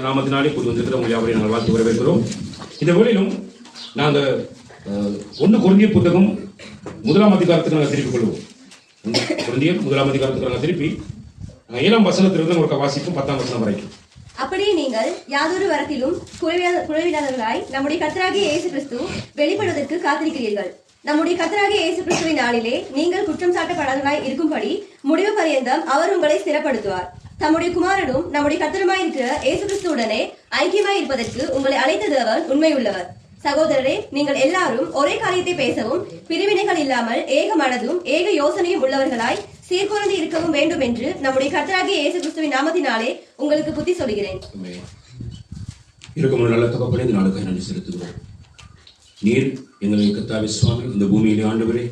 நாமத்தினாலே கூடி வந்திருக்கிற உங்களை யாவரையும் நாங்கள் வாழ்த்து வரவேற்கிறோம். இந்த வேளையிலும் நாங்கள் 1 கொரிந்தியர் புத்தகம் 1ஆம் அதிகாரத்துக்கு நாங்கள் திருப்பிக் கொள்வோம். கொரிந்தியர் 1ஆம் அதிகாரத்துக்கு நாங்கள் திருப்பி 7ஆம் வசனத்திலிருந்து ஒரு வாசிப்போம் 10ஆம் வசனம் வரைக்கும். அப்படியே நீங்கள் யாதொரு வரத்திலும் குறைவில்லாதவர்களாய் நம்முடைய கர்த்தராகிய இயேசு கிறிஸ்து வெளிப்படுவதற்கு காத்திருக்கிறீர்கள். நம்முடைய கர்த்தராகிய இயேசு கிறிஸ்துவின் நாளிலே நீங்கள் குற்றம் சாட்டப்படாதவர்களாய் இருக்கும்படி முடிவு பரியந்தம் அவர் உங்களை ஸ்திரப்படுத்துவார். தம்முடைய குமாரனும் நம்முடைய கர்த்தருமாய் இருக்கிற இயேசு கிறிஸ்துவுடனே ஐக்கியமாய் இருப்பதற்கு உங்களை அழைத்த தேவன் உண்மையுள்ளவர். சகோதரரே, நீங்கள் எல்லாரும் ஒரே காரியத்தை பேசவும் பிரிவினைகள் இல்லாமல் ஏக மனதும் ஏக யோசனையும் உள்ளவர்களாய் சீர்குலைந்து இருக்கவும் வேண்டும் என்று நம்முடைய கர்த்தராகிய இயேசு கிறிஸ்துவின் நாமத்தினாலே உங்களுக்கு புத்தி சொல்கிறேன். நல்ல தகப்பனே, இந்த நாளுக்காக நன்றி செலுத்துகிறோம். நீர் எங்களை கர்த்தாவே சுவாமி இந்த பூமியிலே ஆண்டவரே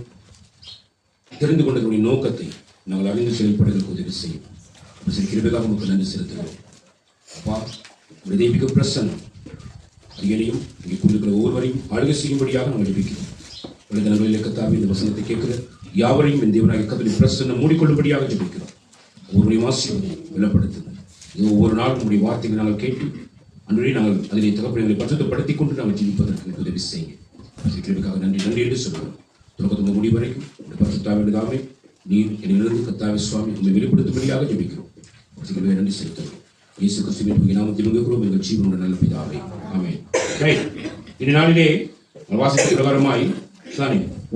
தெரிந்து கொண்டக்கூடிய நோக்கத்தை நாங்கள் அறிந்து செயல்படுவதற்கு உதவி செய்யும். கிருபைக்காக உங்களுக்கு நன்றி செலுத்துகிறோம். அப்பா, உடைய தெய்வீக பிரசன்னம் அடியனையும் இங்கே கொண்டிருக்கிற ஒவ்வொருவரையும் ஆளுகை செய்யும்படியாக நாங்கள் ஜெபிக்கிறோம். வலைதளங்களில் கர்த்தாவே இந்த வசனத்தை கேட்கிற யாவரையும் இந்த தேவனாகிய கர்த்தருடைய பிரசன்னம் மூடிக்கொள்ளும்படியாக ஜெபிக்கிறோம். ஒவ்வொருவரையும் ஆசீர்வதியும் வெளிப்படுத்துங்கள். இது ஒவ்வொரு நாளும் உடைய வார்த்தைகளை நாங்கள் கேட்டு அன்றைய நாங்கள் அதிலே தகப்பனை பரிசுத்தப்படுத்திக் கொண்டு நாங்கள் ஜீவிப்பதற்கு உதவி செய்யுங்க. கிருபைக்காக நன்றி நன்றி என்று சொல்கிறோம். தொடக்கத்தின் முடிவு வரைக்கும் உடைய பரிசுத்தாவின் நீர் என்னிலிருந்து கர்த்தாவே சுவாமி உண்மை வெளிப்படுத்தும்படியாக ஜெபிக்கிறோம். நன்றி செலுத்துகிறோம். இயேசு கிறிஸ்துவின் நாமத்தில் உங்களுக்கும் எங்கள் ஜீவனுடைய நல்ல பிதாவே, ஆமென். இந்த நாளிலே வாசித்த பிரகாரமாய்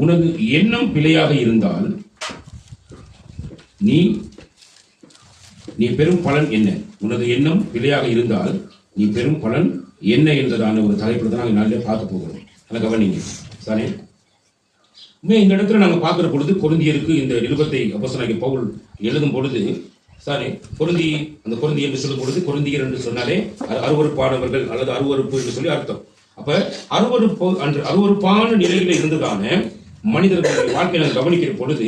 உனது எண்ணம் பிழையாக இருந்தால் நீ பெரும் பலன் என்ன? உனது எண்ணம் பிழையாக இருந்தால் நீ பெரும் பலன் என்ன என்பதான ஒரு தலைப்பு தான் நாளிலே பார்க்க போகிறோம். அதை கவனிங்க. சாரி, இந்த இடத்துல நாங்கள் பார்க்கிற பொழுது கொரிந்தியருக்கு இந்த நிருபத்தை அப்போஸ்தலனாகிய பவுல் எழுதும் பொழுது பொருந்தி என்று சொல்லும் பொழுது கொரிந்தியர் என்று சொன்னாலே அருவருப்பானவர்கள் அல்லது அருவருப்பு என்று சொல்லி அர்த்தம். அப்ப அருவருப்பான நிலையில இருந்ததான மனிதர்களுடைய வாழ்க்கையை நாங்கள் கவனிக்கிற பொழுது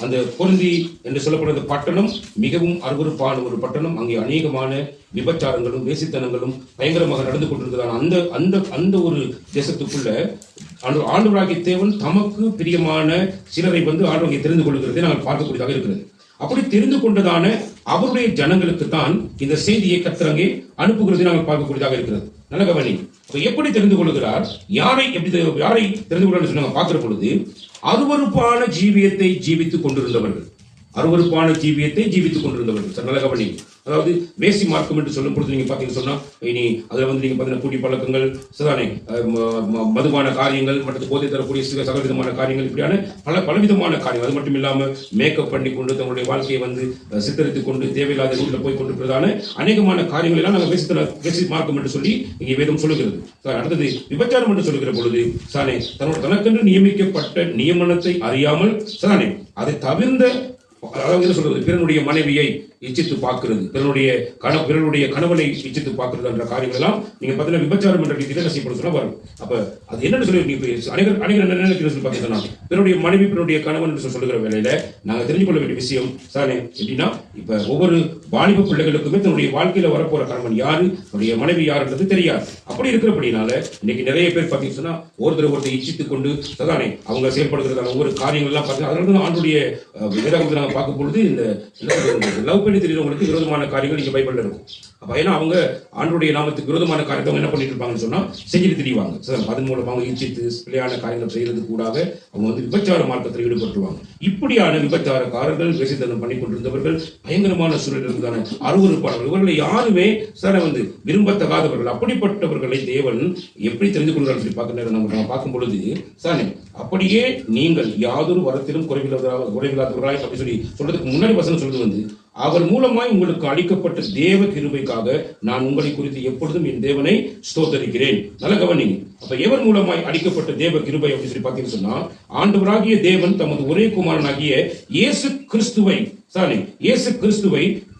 அந்த கொரிந்தி என்று சொல்லப்படுற பட்டணம் மிகவும் அருவருப்பான ஒரு பட்டணம். அங்கே அநேகமான விபச்சாரங்களும் வேசித்தனங்களும் பயங்கரமாக நடந்து கொண்டிருந்ததான அந்த ஒரு தேசத்துக்குள்ள ஆண்டவராகிய தேவன் தமக்கு பிரியமான சிலரை ஆண்டவரை தெரிந்து கொள்கிறதை நாங்கள் பார்க்கக்கூடியதாக இருக்கிறது. அப்படி தெரிந்து கொண்டதான அவருடைய ஜனங்களுக்கு தான் இந்த செய்தியை கர்த்தர் அனுப்புகிறதை நாங்கள் பார்க்கக்கூடியதாக இருக்கிறது. நல்ல கவனி. எப்படி தெரிந்து கொள்கிறார்? யாரை தெரிந்து கொள்ள சொன்னாங்க பார்க்கிற பொழுது அருவருப்பான ஜீவியத்தை ஜீவித்துக் கொண்டிருந்தவர்கள். நல்ல கவனி. அதாவது வேசி மார்க்கம் என்று சொல்லும் பொழுது நீங்க பாத்தீங்கன்னு சொன்னா இனி அதுல நீங்க பாத்தீங்கன்னா குடி பழக்கங்கள், மதுவான காரியங்கள் மற்றும் போதை தரக்கூடிய சகவிதமான காரியங்கள், இப்படியான பலவிதமான காரியங்கள். அது மட்டும் இல்லாம மேக்கப் பண்ணி கொண்டு தங்களுடைய வாழ்க்கையை சித்தரித்துக் கொண்டு தேவையில்லாத ரூட்ல போய் கொண்டிருக்கிறதான அநேகமான காரியங்கள் எல்லாம் நாங்கள் வேசி மார்க்கம் என்று சொல்லி இங்கே வேதம் சொல்லுகிறது. அடுத்தது விபச்சாரம் என்று சொல்லுகிற பொழுது தனக்கென்று நியமிக்கப்பட்ட நியமனத்தை அறியாமல் அதை தவிர்ந்த, அதாவது என்ன சொல்றது, பிறனுடைய மனைவியை இச்சித்து பார்க்கிறது, பிறனுடைய கணவனை இச்சித்து பார்க்கிறது என்ற காரியங்கள் எல்லாம் நீங்க பார்த்தீங்கன்னா விபச்சாரம் என்ற ரீதியில செய்யப்படுறதுனா வரும். அப்ப அது என்னன்னு சொல்லி அனைவரும் என்ன நினைக்கிறேன் பார்த்தீங்கன்னா பிறனுடைய மனைவி பிறனுடைய கணவன் என்று சொல்லுகிற வேலையில நாங்க தெரிஞ்சு கொள்ள வேண்டிய விஷயம் எப்படின்னா, இப்ப ஒவ்வொரு வாலிப பிள்ளைகளுக்குமே தன்னுடைய வாழ்க்கையில வரப்போற கணவன் யாரு, தன்னுடைய மனைவி யாருன்றது தெரியாது. அப்படி இருக்கிறபடினால இன்னைக்கு நிறைய பேர் பார்த்தீங்கன்னா ஒருத்தர் இச்சித்துக் கொண்டு அவங்க செயல்படுகிறதான ஒவ்வொரு காரியங்கள் எல்லாம் பார்த்தீங்கன்னா அதனால ஆண்டுடைய வேதாகமத்தை நாங்கள் பார்க்கும் பொழுது இந்த லவ் பண்ணி தெரியறவங்களுக்கு விரோதமான காரியங்கள் இங்க பைபிள்ல இருக்கும். அப்ப ஏன்னா அவங்க ஆண்டவருடைய நாமத்துக்கு விரோதமான காரியத்தை அவங்க என்ன பண்ணிட்டு இருப்பாங்கன்னு சொன்னா செஞ்சுட்டு திரிவாங்க. அதன் மூலமா அவங்க இச்சித்து பிள்ளையான காரியங்கள் செய்யறது கூடாக அவங்க விபச்சார மார்க்கத்தில் ஈடுபட்டுருவாங்க. இப்படியான விபச்சாரக்காரர்கள் வேசித்தனம் பண்ணி கொண்டிருந்தவர்கள் பயங்கரமான சூழல் இருந்தான அருவருப்பானவர்கள். இவர்களை யாருமே விரும்பத்தகாதவர்கள். அப்படிப்பட்டவர்களை தேவன் எப்படி தெரிந்து கொள்கிறார் சொல்லி நம்ம பார்க்கும் பொழுது அப்படியே நீங்கள் யாதொரு வரத்திலும் குறைவில்லாதவர்களாய் அப்படி சொல்லி சொல்றதுக்கு முன்னாடி வசனம் சொல்றது அவர் மூலமாய் உங்களுக்கு அளிக்கப்பட்ட தேவ கிருபைக்காக நான் உங்களை குறித்து எப்பொழுதும் என் தேவனை ஸ்தோத்தரிக்கிறேன். நல்ல கவனி. அப்ப எவர் மூலமாய் அளிக்கப்பட்ட தேவ கிருபை அப்படின்னு சொல்லி பார்த்தீங்கன்னு சொன்னா ஆண்டவராகிய தேவன் தமது ஒரே குமாரனாகிய இயேசு கிறிஸ்துவை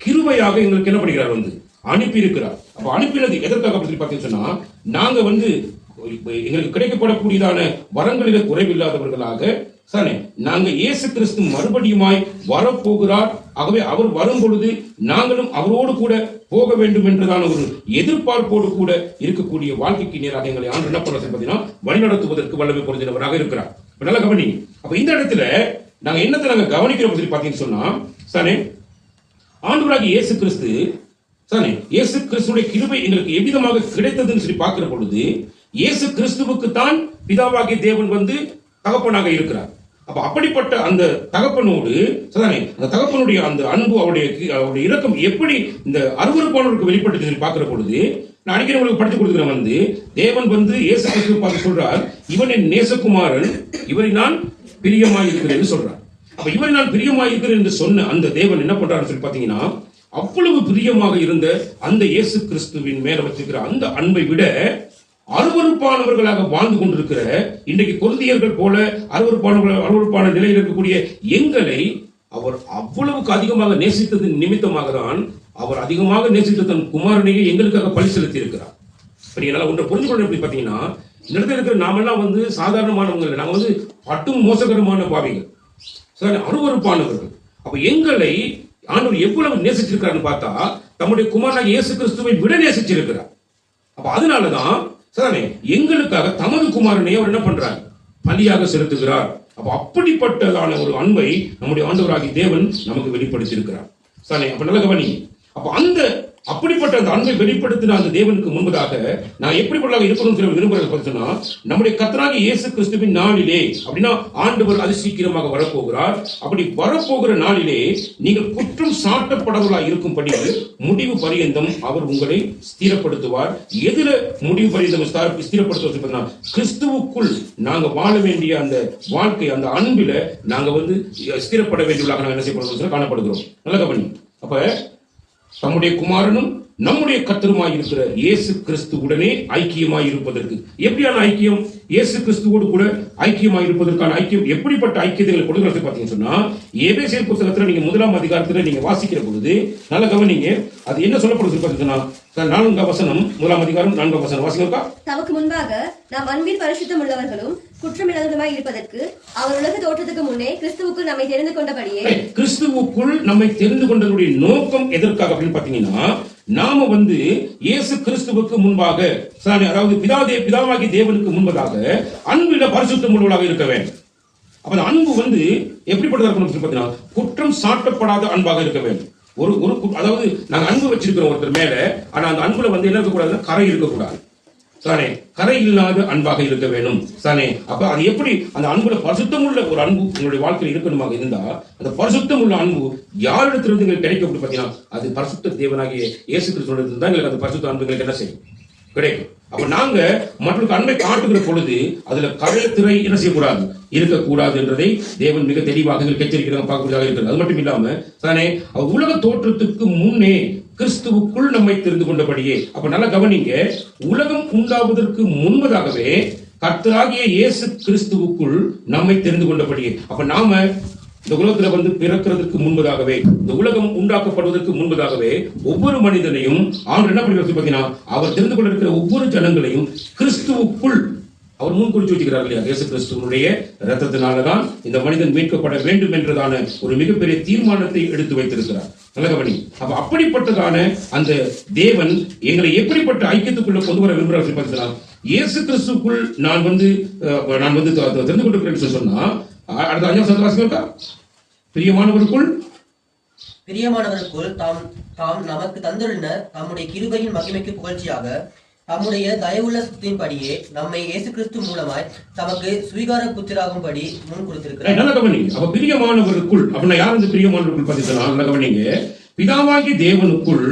கிருபையாக எங்களுக்கு என்ன பண்ணுகிறார்? அனுப்பி இருக்கிறார். அப்ப அனுப்பினது எதற்காக சொல்லி பார்த்தீங்கன்னு சொன்னா நாங்க எங்களுக்கு கிடைக்கப்படக்கூடியதான வரங்களில குறைவில்லாதவர்களாக நாங்க இயேசு கிறிஸ்து மறுபடியுமாய் வரப்போகிறார். ஆகவே அவர் வரும் பொழுது நாங்களும் அவரோடு கூட போக வேண்டும் என்றதான ஒரு எதிர்பார்ப்போடு கூட இருக்கக்கூடிய வாழ்க்கைக்கு நேராக எங்களை ஆண்டு என்ன பண்ண பார்த்தீங்கன்னா வழிநடத்துவதற்கு வல்லமை பொருந்தினவராக இருக்கிறார். நல்ல கவனி. அப்ப இந்த இடத்துல நாங்க கவனிக்கிறோம் சொல்லி பார்த்தீங்கன்னு சொன்னா ஆண்டவராகிய இயேசு கிறிஸ்து சரிதானே? இயேசு கிறிஸ்துடைய கிருபை எங்களுக்கு எவ்விதமாக கிடைத்ததுன்னு சொல்லி பார்க்கிற பொழுது இயேசு கிறிஸ்துவுக்கு தான் பிதாவாகிய தேவன் வந்து தகப்பனாக இருக்கிறார். அப்ப அப்படிப்பட்ட அந்த தகப்பனோடு சரிதானே, அந்த தகப்பனுடைய அந்த அன்பு, அவருடைய இரக்கம் எப்படி இந்த அருவருப்பானவருக்கு வெளிப்பட்டு பார்க்கிற பொழுது, நான் அடிக்கடி உங்களுக்கு படித்து கொடுக்கிறேன் வந்து, தேவன் வந்து இயேசு கிறிஸ்துவை பார்த்து சொல்றார், இவன் என் நேசகுமாரன், இவரை நான் பிரியமாய் இருக்கிறேன் சொல்றார். அப்ப இவரை நான் பிரியமாய் இருக்கிறேன் என்று சொன்ன அந்த தேவன் என்ன பண்றாருன்னு சொல்லி பாத்தீங்கன்னா, அவ்வளவு பிரியமாக இருந்த அந்த இயேசு கிறிஸ்துவின் மேல வச்சிருக்கிற அந்த அன்பை விட அருவருப்பானவர்களாக வாழ்ந்து கொண்டிருக்கிற இன்றைக்கு கொரிந்தியர்கள் போல அருவருப்பான நிலையில் இருக்கக்கூடிய எங்களை அவர் அவ்வளவுக்கு அதிகமாக நேசித்ததின் நிமித்தமாக தான் அவர் அதிகமாக நேசித்த தன் குமாரனையே எங்களுக்காக பலி செலுத்தி இருக்கிறார். என்னால ஒன்றை புரிஞ்சு கொள்ள எப்படி பாத்தீங்கன்னா, இந்த இடத்துல இருக்கிற நாமெல்லாம் வந்து சாதாரணமானவங்க, நாம வந்து பட்டும் மோசகரமான பாவிகள், அருவருப்பானவர்கள். அப்ப எங்களை ஆண்டவர் எவ்வளவு நேசிச்சிருக்கிறான்னு பார்த்தா, தம்முடைய குமாரனாக இயேசு கிறிஸ்துவை விட நேசிச்சிருக்கிறார். அப்ப அதனாலதான் சரிதானே, எங்களுக்காக தமது குமாரனை அவர் என்ன பண்றார், பலியாக செலுத்துகிறார். அப்ப அப்படிப்பட்டதான ஒரு அன்பை நம்முடைய ஆண்டவராகிய தேவன் நமக்கு வெளிப்படுத்தி இருக்கிறார். சரிதானே? அப்ப நல்ல கவனி. அப்ப அந்த அப்படிப்பட்ட அந்த அன்பை வெளிப்படுத்தின அந்த தேவனுக்கு முன்பதாக நான் எப்படிப்பட்டதாக இருக்கணும்னு விரும்புறது சொன்னா, நம்முடைய கர்த்தராகிய இயேசு கிறிஸ்துவின் நாளிலே, அப்படின்னா ஆண்டவர் அது சீக்கிரமாக வரப்போகிறார். அப்படி வரப்போகிற நாளிலே நீங்கள் குற்றம் சாட்டப்படவர்களாக இருக்கும்படி முடிவு பரியந்தம் அவர் உங்களை ஸ்திரப்படுத்துவார். எதுல முடிவு பரியந்தம் ஸ்திரப்படுத்துவார்? கிறிஸ்துவுக்குள் நாங்க வாழ வேண்டிய அந்த வாழ்க்கை, அந்த அன்பில நாங்க வந்து ஸ்திரப்பட வேண்டியவர்களாக நாங்கள் என்ன செய்யப்படுறோம் காணப்படுகிறோம். நல்ல கவனி. அப்ப தம்முடைய குமாரனும் நம்முடைய கர்த்தருமாய் இருக்கிற இயேசு கிறிஸ்துவுடனே ஐக்கியமாய் இருப்பதற்கு, எப்படியான ஐக்கியம்? இயேசு கிறிஸ்துவோடு கூட ஐக்கியமாய் இருப்பதற்கான ஐக்கியம் எப்படிப்பட்ட ஐக்கியத்தை கொடுக்கிறது பார்த்தீங்கன்னு சொன்னா, எபேசியர் புத்தகத்துல நீங்க 1ஆம் அதிகாரத்துல நீங்க வாசிக்கிற பொழுது நல்ல கவனிங்க, அது என்ன சொல்லப்படுது பார்த்தீங்கன்னா, 4ஆம் வசனம், 1ஆம் அதிகாரம் 4ஆம் வசனம் வாசிக்கா. தமக்கு முன்பாக நாம் அன்பில் பரிசுத்தம் உள்ளவர்களும் குற்றமில்லாதவர்களுமாய் இருப்பதற்கு அவர் உலக தோற்றத்துக்கு முன்னே கிறிஸ்துவுக்குள் நம்மை தெரிந்து கொண்டபடியே, கிறிஸ்துவுக்குள் நம்மை தெரிந்து கொண்டதுடைய நோக்கம் எதற்காக அப்படின்னு பாத்தீங்கன்னா, நாம வந்து இயேசு கிறிஸ்துவுக்கு முன்பாக, அதாவது பிதாவாகிய தேவனுக்கு முன்பதாக அன்பில பரிசுத்தம் உள்ளவர்களாக இருக்க வேண்டும். அப்ப அந்த அன்பு வந்து எப்படிப்பட்டதா இருக்கணும் பாத்தீங்கன்னா, குற்றம் சாட்டப்படாத அன்பாக இருக்க வேண்டும். ஒரு அதாவது நாங்க அன்பு வச்சிருக்கிறோம் ஒருத்தர் மேல, ஆனா அந்த அன்புல வந்து என்ன இருக்கக்கூடாது, கரை இருக்கக்கூடாது. தானே, கரை இல்லாத அன்பாக இருக்க வேண்டும். தானே, அப்ப அது எப்படி அந்த அன்புல பரிசுத்தம் உள்ள ஒரு அன்பு உங்களுடைய வாழ்க்கையில் இருக்கணுமாக இருந்தா, அந்த பரிசுத்தம் உள்ள அன்பு யாரிடத்திலிருந்து எங்களுக்கு கிடைக்கும் அப்படின்னு பாத்தீங்கன்னா, அது பரிசுத்த தேவனாகிய இயேசு கிறிஸ்துவிடம் தான் எங்களுக்கு அந்த பரிசுத்த அன்பு எங்களுக்கு என்ன செய்யும், கிடைக்கும். அப்ப நாங்க மற்றவர்களுக்கு அன்பை காட்டுகிற பொழுது அதுல கரைத்திரை என்ன செய்யக்கூடாது, இருக்கக்கூடாது என்றதை தேவன் மிக தெளிவாக எங்களுக்கு எச்சரிக்கிறாங்க, பார்க்கக்கூடியதாக இருக்கிறது. அது மட்டும் இல்லாம தானே, உலக தோற்றத்துக்கு முன்னே கிறிஸ்துவுக்குள் நம்மை தெரிந்து கொண்டபடியே. அப்ப நல்லா கவனிங்க, உலகம் உண்டாவதற்கு முன்பதாகவே கர்த்தராகிய இயேசு கிறிஸ்துவுக்குள் நம்மை தெரிந்து கொண்டபடியே. அப்ப நாம இந்த உலகத்துல வந்து பிறக்கிறதுக்கு முன்பதாகவே, இந்த உலகம் உண்டாக்கப்படுவதற்கு முன்பதாகவே ஒவ்வொரு மனிதனையும் ஆண்டு என்ன பண்ணி பாத்தீங்கன்னா, அவர் தெரிந்து கொள்ள இருக்கிற ஒவ்வொரு ஜனங்களையும் கிறிஸ்துவுக்குள் அவர் முன்குறிச்சு வச்சுக்கிறார் இல்லையா? இயேசு கிறிஸ்துவனுடைய ரத்தத்தினாலதான் இந்த மனிதன் மீட்கப்பட வேண்டும் என்றதான ஒரு மிகப்பெரிய தீர்மானத்தை எடுத்து வைத்திருக்கிறார். நல்ல கவனி. அப்ப அப்படிப்பட்டதான அந்த தேவன் எங்களை எப்படிப்பட்ட ஐக்கியத்துக்குள்ள கொண்டு வர விரும்புகிறார் பார்த்தீங்கன்னா, இயேசு கிறிஸ்துக்குள் நான் வந்து தெரிந்து கொண்டிருக்கிறேன் சொன்னா, அடுத்த 5ஆம் வசனம் வாசிங்க. பிரியமானவருக்குள் தாம் நமக்கு தந்துள்ள தம்முடைய கிருபையின் மகிமைக்கு புகழ்ச்சியாக தம்முடைய தயவுள்ள சுத்தின்படியே நம்மை இயேசு கிறிஸ்து மூலமாய் தமக்கு சுவீகார புத்திராகும்படி முன் கொடுத்திருக்கிறார். நல்ல கவனிங்க. அப்ப பிரியமானவருக்குள் அப்படின்னா யார் இந்த பிரியமானவருக்குள் பார்த்தீங்கன்னா, நல்ல கவனிங்க, பிதாவாகி தேவனுக்குள்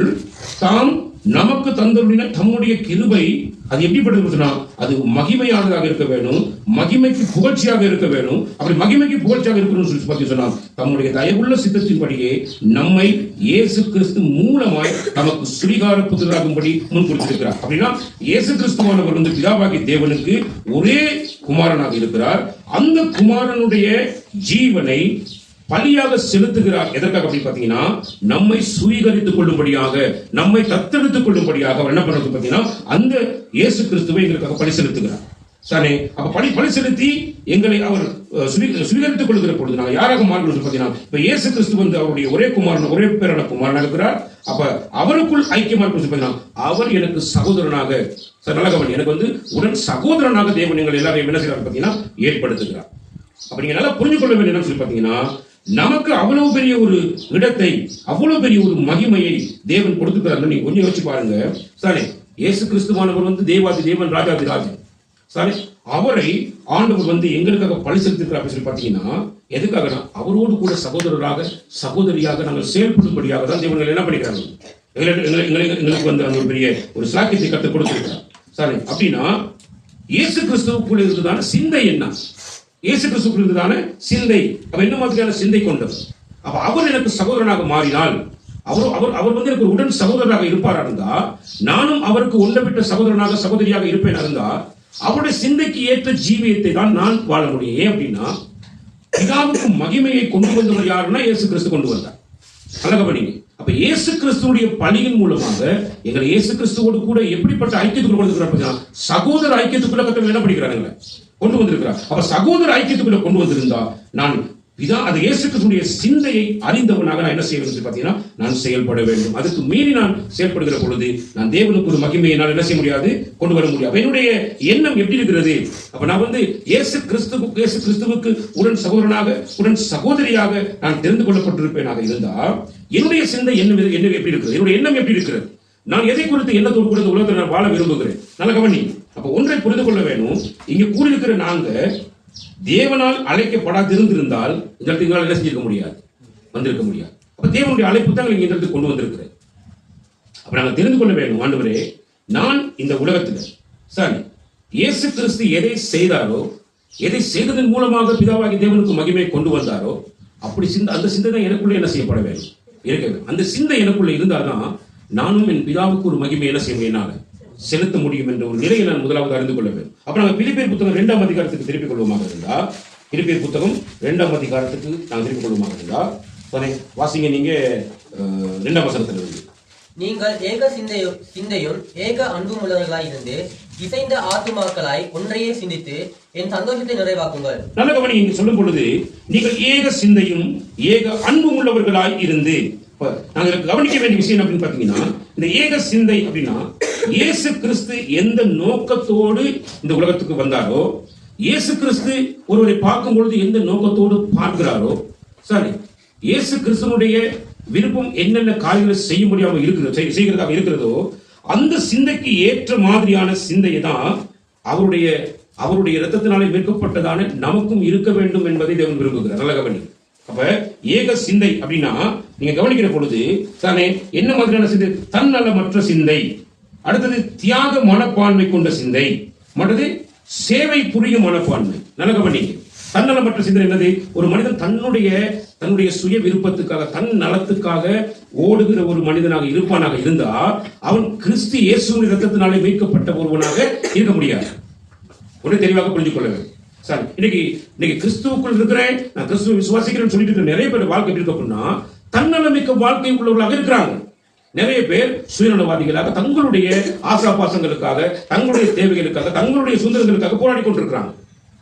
தாம் நமக்கு தந்துள்ள தம்முடைய கிருபை அது எப்படிப்பட்டது, அது மகிமையானதாக இருக்க வேணும், மகிமைக்கு புகழ்ச்சியாக இருக்க வேணும். அப்படி மகிமைக்கு புகழ்ச்சியாக இருக்கணும்னு சொல்லி சொன்னா, தம்முடைய தயவுள்ள சித்தத்தின்படியே நம்மை இயேசு கிறிஸ்து மூலமாய் நமக்கு சுவீகார புத்திராகும்படி முன் கொடுத்திருக்கிறார். அப்படின்னா இயேசு கிறிஸ்துவானவர் வந்து பிதாவாகிய தேவனுக்கு ஒரே குமாரனாக இருக்கிறார். அந்த குமாரனுடைய ஜீவனை பலியாக செலுத்துகிறார். எதற்காக அப்படி பாத்தீங்கன்னா, நம்மை சுவீகரித்துக் கொள்ளும்படியாக, நம்மை தத்தெடுத்துக் கொள்ளும்படியாக அவர் என்ன பண்றது பாத்தீங்கன்னா, அந்த இயேசு கிறிஸ்துவை எங்களுக்காக பலி செலுத்துகிறார். சரி, அப்ப பலி செலுத்தி எங்களை அவர் சுவீகரித்துக் கொள்கிற பொழுது நாங்கள் யாராக மாறுகிறோம் பாத்தீங்கன்னா, இப்ப இயேசு கிறிஸ்து வந்து அவருடைய ஒரே குமாரன், ஒரே பேரான குமாரனாக இருக்கிறார். அப்ப அவருக்குள் ஐக்கியமாக பாத்தீங்கன்னா, அவர் எனக்கு சகோதரனாக, நல்ல கவனி, எனக்கு வந்து உடன் சகோதரனாக தேவன் எங்கள் எல்லாரையும் என்ன செய்யறாரு பாத்தீங்கன்னா ஏற்படுத்துகிறார். அப்ப நீங்க நல்லா புரிஞ்சு கொள்ள வேண்டிய சொல்லி பாத்தீங்கன்னா, நமக்கு அவ்வளவு பெரிய ஒரு இடத்தை, அவ்வளவு பெரிய ஒரு மகிமையை தேவன் கொடுத்துக்கிறார். நீங்க கொஞ்சம் யோசிச்சு பாருங்க. சரி, இயேசு கிறிஸ்துவானவர் வந்து தேவாதி தேவன், ராஜாதி ராஜன். சரி, அவரை ஆண்டவர் எங்களுக்காக பழி செலுத்திருக்கிறார் அப்படின்னு சொல்லி பாத்தீங்கன்னா, எதுக்காகனா அவரோடு கூட சகோதரராக சகோதரியாக நாங்கள் செயல்படும்படியாக தான் தேவன் என்ன பண்ணிக்கிறாங்க, எங்களுக்கு அந்த ஒரு பெரிய ஒரு சாக்கியத்தை கற்றுக் கொடுத்திருக்கிறார். சரி, அப்படின்னா இயேசு கிறிஸ்துவுக்குள்ள இருந்ததான சிந்தை என்ன? இயேசு கிறிஸ்துவுக்குள்ள இருந்ததான சிந்தை அப்ப என்ன மாதிரியான சிந்தை கொண்டவர்? அப்ப அவர் எனக்கு சகோதரனாக மாறினால், அவர் எனக்கு ஒரு உடன் சகோதரராக இருப்பாரா இருந்தா, நானும் அவருக்கு ஒன்றவிட்ட சகோதரனாக சகோதரியாக இருப்பேன் இருந்தா, அவருடைய சிந்தைக்கு ஏற்ற ஜீவியத்தை தான் நான் வாழ முடியும். ஏன் அப்படின்னா, பிதாவுக்கு மகிமையை கொண்டு வந்தவர் யாருன்னா இயேசு கிறிஸ்து கொண்டு வந்தார். அழகா பண்ணீங்க. அப்ப இயேசு கிறிஸ்துடைய பலியின் மூலமாக எங்களை இயேசு கிறிஸ்துவோடு கூட எப்படிப்பட்ட ஐக்கியத்துக்குள்ள கொண்டு வந்திருக்கிறார்? சகோதர ஐக்கியத்துக்குள்ள கத்தர் என்ன பண்ணிக்கிறாங்க, கொண்டு வந்திருக்கிறார். அப்ப சகோதர ஐக்கியத்துக்குள்ள கொண்டு வந்திருந்தா நான் அது இயேசு கிறிஸ்துடைய சிந்தையை அறிந்தவனாக நான் என்ன செய்ய வேண்டும் பார்த்தீங்கன்னா, நான் செயல்பட வேண்டும். அதுக்கு மீறி நான் செயல்படுகிற பொழுது நான் தேவனுக்கு ஒரு மகிமையை நான் என்ன செய்ய முடியாது, கொண்டு வர முடியாது. என்னுடைய எண்ணம் எப்படி இருக்கிறது? அப்ப நான் இயேசு கிறிஸ்துவுக்கு உடன் சகோதரனாக உடன் சகோதரியாக நான் தெரிந்து கொள்ளப்பட்டிருப்பேனாக இருந்தா, என்னுடைய சிந்தை என்ன எப்படி இருக்கிறது, என்னுடைய எண்ணம் எப்படி இருக்கிறது, நான் எதை குறித்து எண்ணத்தோடு கூட இந்த உலகத்தில் நான் வாழ விரும்புகிறேன். நல்ல கவனி. அப்ப ஒன்றை புரிந்து கொள்ள வேணும். இங்க கூடியிருக்கிற நாங்க தேவனால் அழைக்கப்படாதிருந்திருந்தால் இந்த இடத்துக்கு என்ன செஞ்சிருக்க முடியாது, வந்திருக்க முடியாது. அப்ப தேவனுடைய அழைப்பு தான் இந்த இடத்துக்கு கொண்டு வந்திருக்கிறேன். அப்ப நாங்க தெரிந்து கொள்ள வேண்டும், ஆண்டவரே, நான் இந்த உலகத்துல சரி இயேசு கிறிஸ்து எதை செய்தாரோ, எதை செய்ததன் மூலமாக பிதாவாகி தேவனுக்கு மகிமை கொண்டு வந்தாரோ, அப்படி அந்த சிந்தை தான் எனக்குள்ள என்ன செய்யப்பட வேண்டும், இருக்க வேண்டும். அந்த சிந்தை எனக்குள்ள இருந்தால்தான் நானும் என் பிதாவுக்கு ஒரு மகிமை என்ன செய்வேன், என்னால செலுத்த முடியும் என்ற ஒரு நிலையை நான் முதலாவது அறிந்து கொள்ள வேண்டும். அப்ப நாங்கள் பிலிப்பியர் புத்தகம் 2ஆம் அதிகாரத்துக்கு திருப்பிக் கொள்வோமாக இருந்தா, பிலிப்பியர் புத்தகம் 2ஆம் அதிகாரத்துக்கு நாங்கள் திருப்பிக் கொள்வோமாக இருந்தா, வாசிங்க நீங்க 2ஆம் வசனத்துல இருந்து. நீங்கள் ஏக சிந்தையும் ஏக அன்பும் உள்ளவர்களாய் இருந்து இசைந்த ஆத்துமாக்களாய் ஒன்றையே சிந்தித்து என் சந்தோஷத்தை நிறைவாக்குங்கள். நல்ல கவனி. இங்கு சொல்லும் பொழுது நீங்கள் ஏக சிந்தையும் ஏக அன்பும் உள்ளவர்களாய் இருந்து, நாங்கள் கவனிக்க வேண்டிய விஷயம் அப்படின்னு பாத்தீங்கன்னா, இந்த ஏக சிந்தை அப்படின்னா இயேசு கிறிஸ்து எந்த நோக்கத்தோடு இந்த உலகத்துக்கு வந்தாரோ, இயேசு கிறிஸ்து ஒருவரை பார்க்கும் பொழுது எந்த நோக்கத்தோடு பார்க்கிறாரோ, சரி இயேசு கிறிஸ்துனுடைய விருப்பம் என்னென்ன காரியங்களை செய்ய முடியாம செய்கிறதாக இருக்கிறதோ, அந்த சிந்தைக்கு ஏற்ற மாதிரியான சிந்தையை தான் அவருடைய இரத்தத்தினாலே மீட்கப்பட்டதான நமக்கும் இருக்க வேண்டும் என்பதை தேவன் விரும்புகிறார். நல்ல கவனி. அப்ப ஏக சிந்தை அப்படின்னா நீங்க கவனிக்கிற பொழுது தானே என்ன மாதிரியான சிந்தை? தன்னலமற்ற சிந்தை, அடுத்தது தியாக மனப்பான்மை கொண்ட சிந்தை, மற்றது சேவை புரியும் மனப்பான்மை. நல்ல கவனிங்க. தன்னலமற்ற சிந்தை என்னது? ஒரு மனிதன் தன்னுடைய சுய விருப்பத்துக்காக தன் நலத்துக்காக ஓடுகிற ஒரு மனிதனாக இருப்பானாக இருந்தா, அவன் கிறிஸ்து இயேசுவின் இரத்தத்தினாலே மீட்கப்பட்ட ஒருவனாக இருக்க முடியாது. ஒரே தெளிவாக புரிஞ்சு கொள்ள வேண்டும். சார், இன்னைக்கு கிறிஸ்துவுக்குள் இருக்கிறேன், நான் கிறிஸ்துவை விசுவாசிக்கிறேன்னு சொல்லிட்டு நிறைய பேர் வாழ்க்கை எப்படி இருக்கு அப்படின்னா, தன்னலமிக்க வாழ்க்கை உள்ளவர்களாக இருக்கிறாங்க. நிறைய பேர் சுயநலவாதிகளாக தங்களுடைய ஆசாபாசங்களுக்காக, தங்களுடைய தேவைகளுக்காக, தங்களுடைய சுதந்திரங்களுக்காக போராடி கொண்டிருக்கிறாங்க.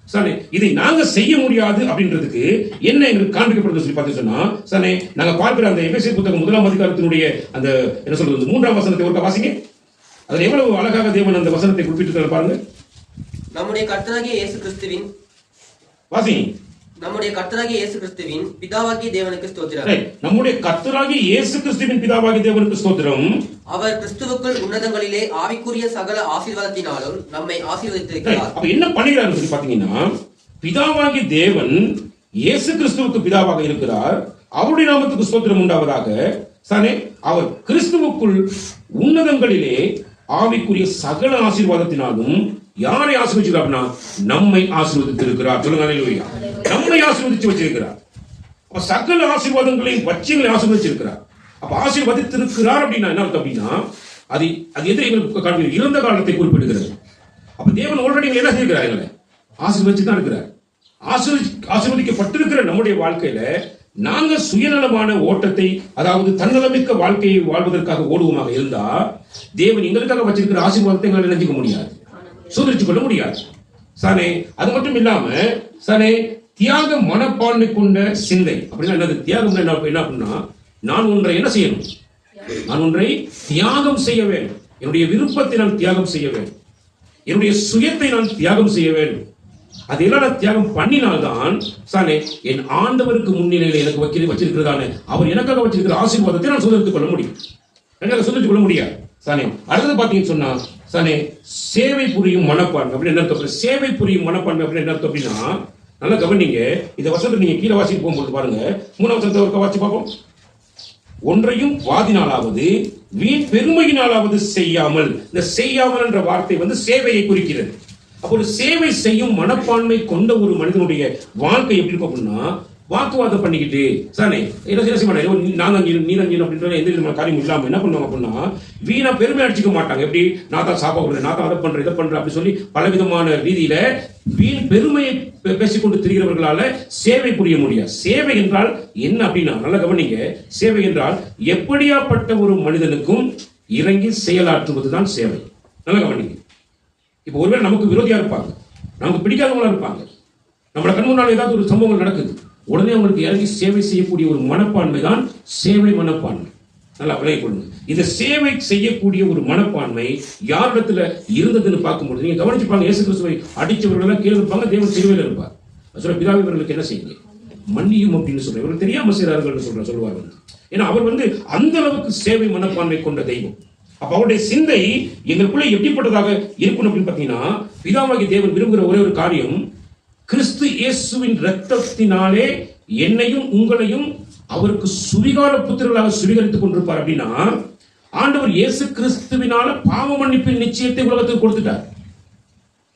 சரி, இதை நாங்க செய்ய முடியாது அப்படின்றதுக்கு என்ன எங்களுக்கு காண்பிக்கப்படுது சொல்லி பார்த்து சொன்னா, சரி நாங்க பார்க்கிற அந்த எபேசியர் புத்தகம் 1ஆம் அதிகாரத்தினுடைய அந்த என்ன சொல்றது 3ஆம் வசனத்தை ஒருக்க வாசிங்க. அதுல எவ்வளவு அழகாக தேவன் அந்த வசனத்தை குறிப்பிட்டு பாருங்க. நம்முடைய கர்த்தராகிய இயேசு கிறிஸ்துவின் வாசிங்க. நம்முடைய கர்த்தராகிய இயேசு கிறிஸ்துவின் பிதாவாகிய தேவனுக்கு ஸ்தோத்திரம். நம்முடைய கர்த்தராகிய இயேசு கிறிஸ்துவின் பிதாவாகிய தேவனுக்கு ஸ்தோத்திரம். அவர் கிறிஸ்துவுக்குள் உன்னதங்களிலே ஆவிக்குரிய சகல ஆசீர்வாதத்தினாலும் நம்மை ஆசீர்வதித்திருக்கிறார். அப்ப என்ன பண்ணுகிறார் சொல்லி பாத்தீங்கன்னா, பிதாவாகிய தேவன் இயேசு கிறிஸ்துவுக்கு பிதாவாக இருக்கிறார். அவருடைய நாமத்துக்கு ஸ்தோத்திரம் உண்டாவதாக. சரி, அவர் கிறிஸ்துவுக்குள் உன்னதங்களிலே ஆவிக்குரிய சகல ஆசீர்வாதத்தினாலும் யாரை ஆசீர்வதிச்சிருக்கார்னா நம்மை ஆசீர்வதித்திருக்கிறார். சொல்லுங்க அல்லேலூயா. நம்மை ஆசீர்வதிச்சு வச்சிருக்கிறார். அப்ப சகல ஆசீர்வாதங்களையும் வச்சிகளை ஆசீர்வதிச்சிருக்கிறார். அப்ப ஆசீர்வதித்திருக்கிறார் அப்படின்னா என்ன அர்த்தம் அப்படின்னா, அது எதிரே எங்களுக்கு இறந்த காலத்தை குறிப்பிடுகிறது. அப்ப தேவன் ஆல்ரெடி என்ன செய்கிறார்? எங்களை ஆசீர்வதிச்சு தான் இருக்கிறார். ஆசீர்வதிக்கப்பட்டிருக்கிற நம்முடைய வாழ்க்கையில நாங்க சுயநலமான ஓட்டத்தை, அதாவது தன்னலமிக்க வாழ்க்கையை வாழ்வதற்காக ஓடுவோமாக இருந்தா, தேவன் எங்களுக்காக வச்சிருக்கிற ஆசீர்வாதத்தை எங்களை நினைச்சுக்க முடியாது, சுதரிச்சு கொள்ள முடியாது. சனே, அது மட்டும் இல்லாம சனே தியாக மனப்பான்மை கொண்ட சிந்தை அப்படின்னா என்னது? தியாகம் என்ன அப்படின்னா, நான் ஒன்றை என்ன செய்யணும்? நான் ஒன்றை தியாகம் செய்ய வேண்டும். என்னுடைய விருப்பத்தை நான் தியாகம் செய்ய வேண்டும். என்னுடைய சுயத்தை நான் தியாகம் செய்ய வேண்டும். அதையெல்லாம் நான் தியாகம் பண்ணினால்தான் சானே என் ஆண்டவருக்கு முன்னிலையில எனக்கு வச்சிருக்கிறதான அவர் எனக்காக வச்சிருக்கிற ஆசீர்வாதத்தை நான் சுதந்திரத்துக் கொள்ள முடியும். எனக்கு சுதந்திரத்துக் கொள்ள முடியாது. சானே அடுத்தது பாத்தீங்கன்னு சொன்னா சானே சேவை புரியும் மனப்பான்மை அப்படின்னு என்ன அர்த்தம்? சேவை புரியும் மனப்பான்மை அப்படின்னு என்ன அர்த்தம் அப்படின்னா, நல்லா கவனிங்க. இந்த வசனத்தை நீங்க கீழே வாசிட்டு போகும்போது பாருங்க, 3ஆம் வசனத்தை ஒரு வாசி பார்ப்போம். ஒன்றையும் வாதினாலாவது வீண் பெருமையினாலாவது செய்யாமல். இந்த செய்யாமல் என்ற வார்த்தை வந்து சேவையை குறிக்கிறது. அப்போ ஒரு சேவை செய்யும் மனப்பான்மை கொண்ட ஒரு மனிதனுடைய வாழ்க்கை எப்படி இருக்கும் அப்படின்னா, வாக்குவாதம் பண்ணிக்கிட்டு சானே நான் அப்படின்ற எந்த விதமான காரியம் இல்லாம என்ன பண்ணுவாங்க அப்படின்னா, வீணா பெருமை அடிச்சுக்க மாட்டாங்க. எப்படி நான் தான் சாப்பிடுறேன், நான் தான் அதை பண்றேன், இதை பண்றேன் அப்படி சொல்லி பலவிதமான ரீதியில வீண் பெருமையை பேசிக்கொண்டு திரிகிறவர்களால சேவை புரிய முடியாது. சேவை என்றால் என்ன அப்படின்னா, நல்லா கவனிங்க. சேவை என்றால் எப்படியாப்பட்ட ஒரு மனிதனுக்கும் இறங்கி செயலாற்றுவதுதான் சேவை. நல்லா கவனிங்க. இப்ப ஒருவேளை நமக்கு விரோதியா இருப்பாங்க, நமக்கு பிடிக்காதவங்களா இருப்பாங்க, நம்மளோட கண் முன்னால் ஏதாவது ஒரு சம்பவங்கள் நடக்குது, உடனே அவங்களுக்கு இறங்கி சேவை செய்யக்கூடிய ஒரு மனப்பான்மை தான் சேவை மனப்பான்மை. நல்லா விளங்கிக் கொள்ளுங்க. இந்த சேவை செய்யக்கூடிய ஒரு மனப்பான்மை யாரிடத்துல இருந்ததுன்னு பார்க்கும்போது நீங்க கவனிச்சுப்பாங்க. இயேசு கிறிஸ்துவை அடிச்சவர்கள் எல்லாம் கீழே இருப்பாங்க, தேவன் சிலுவையில் இருப்பார். சொல்ற பிதாவே இவர்களுக்கு என்ன செய்யுங்க மன்னியும் அப்படின்னு சொல்ற, இவர்கள் தெரியாம செய்கிறார்கள் சொல்லுவார். ஏன்னா அவர் வந்து அந்த அளவுக்கு சேவை மனப்பான்மை கொண்ட தெய்வம். அப்ப அவருடைய சிந்தை எங்களுக்குள்ள எப்படிப்பட்டதாக இருக்கணும் அப்படின்னு பாத்தீங்கன்னா, பிதாவாகிய தேவன் விரும்புகிற ஒரே ஒரு காரியம், கிறிஸ்து இயேசுவின் இரத்தத்தினாலே என்னையும் உங்களையும் அவருக்கு சுவிகார புத்திரர்களாக சுவீகரித்துக் கொண்டிருப்பார். அப்படின்னா ஆண்டவர் இயேசு கிறிஸ்துவினால பாவ மன்னிப்பின் நிச்சயத்தை உலகத்துக்கு கொடுத்துட்டார்.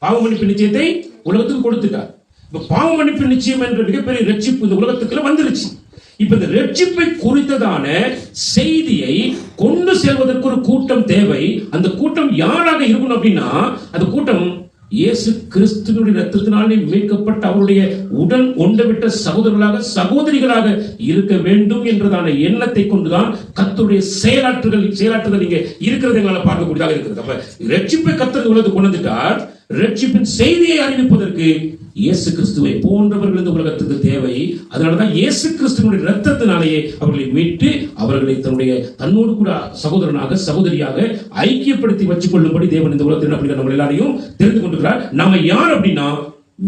பாவ மன்னிப்பின் நிச்சயத்தை உலகத்துக்கு கொடுத்துட்டார். இப்ப பாவ மன்னிப்பின் நிச்சயம் என்ற மிகப்பெரிய ரட்சிப்பு இந்த உலகத்துக்குள்ள வந்துருச்சு. இப்ப இந்த ரட்சிப்பை குறித்ததான செய்தியை கொண்டு செல்வதற்கு ஒரு கூட்டம் தேவை. அந்த கூட்டம் யாராக இருக்கணும் அப்படின்னா, அந்த கூட்டம் இயேசு கிறிஸ்துவினுடைய இரத்தத்தினாலே மீட்கப்பட்ட அவருடைய உடன் ஒன்றுவிட்ட சகோதரர்களாக சகோதரிகளாக இருக்க வேண்டும் என்றதான எண்ணத்தை கொண்டுதான் கர்த்தருடைய செயலாற்றுதல் இங்க இருக்கிறது எங்களால் பார்க்கக்கூடியதாக இருக்கிறது. அப்ப ரட்சிப்பை கர்த்தர் உலகத்துக்கு கொண்டு வந்துட்டார். ரட்சிப்பின் செய்தியை அறிவிப்பதற்கு இயேசு கிறிஸ்துவை போன்றவர்கள் இந்த உலகத்துக்கு தேவை. அதனாலதான் இயேசு கிறிஸ்துவனுடைய இரத்தத்தினாலேயே அவர்களை மீட்டு அவர்களை தன்னோடு கூட சகோதரனாக சகோதரியாக ஐக்கியப்படுத்தி வச்சுக் கொள்ளும்படி தேவன் இந்த உலகத்தில் அப்படி நம்ம எல்லாரையும் தெரிந்து கொண்டிருக்கிறார். நாம யார் அப்படின்னா,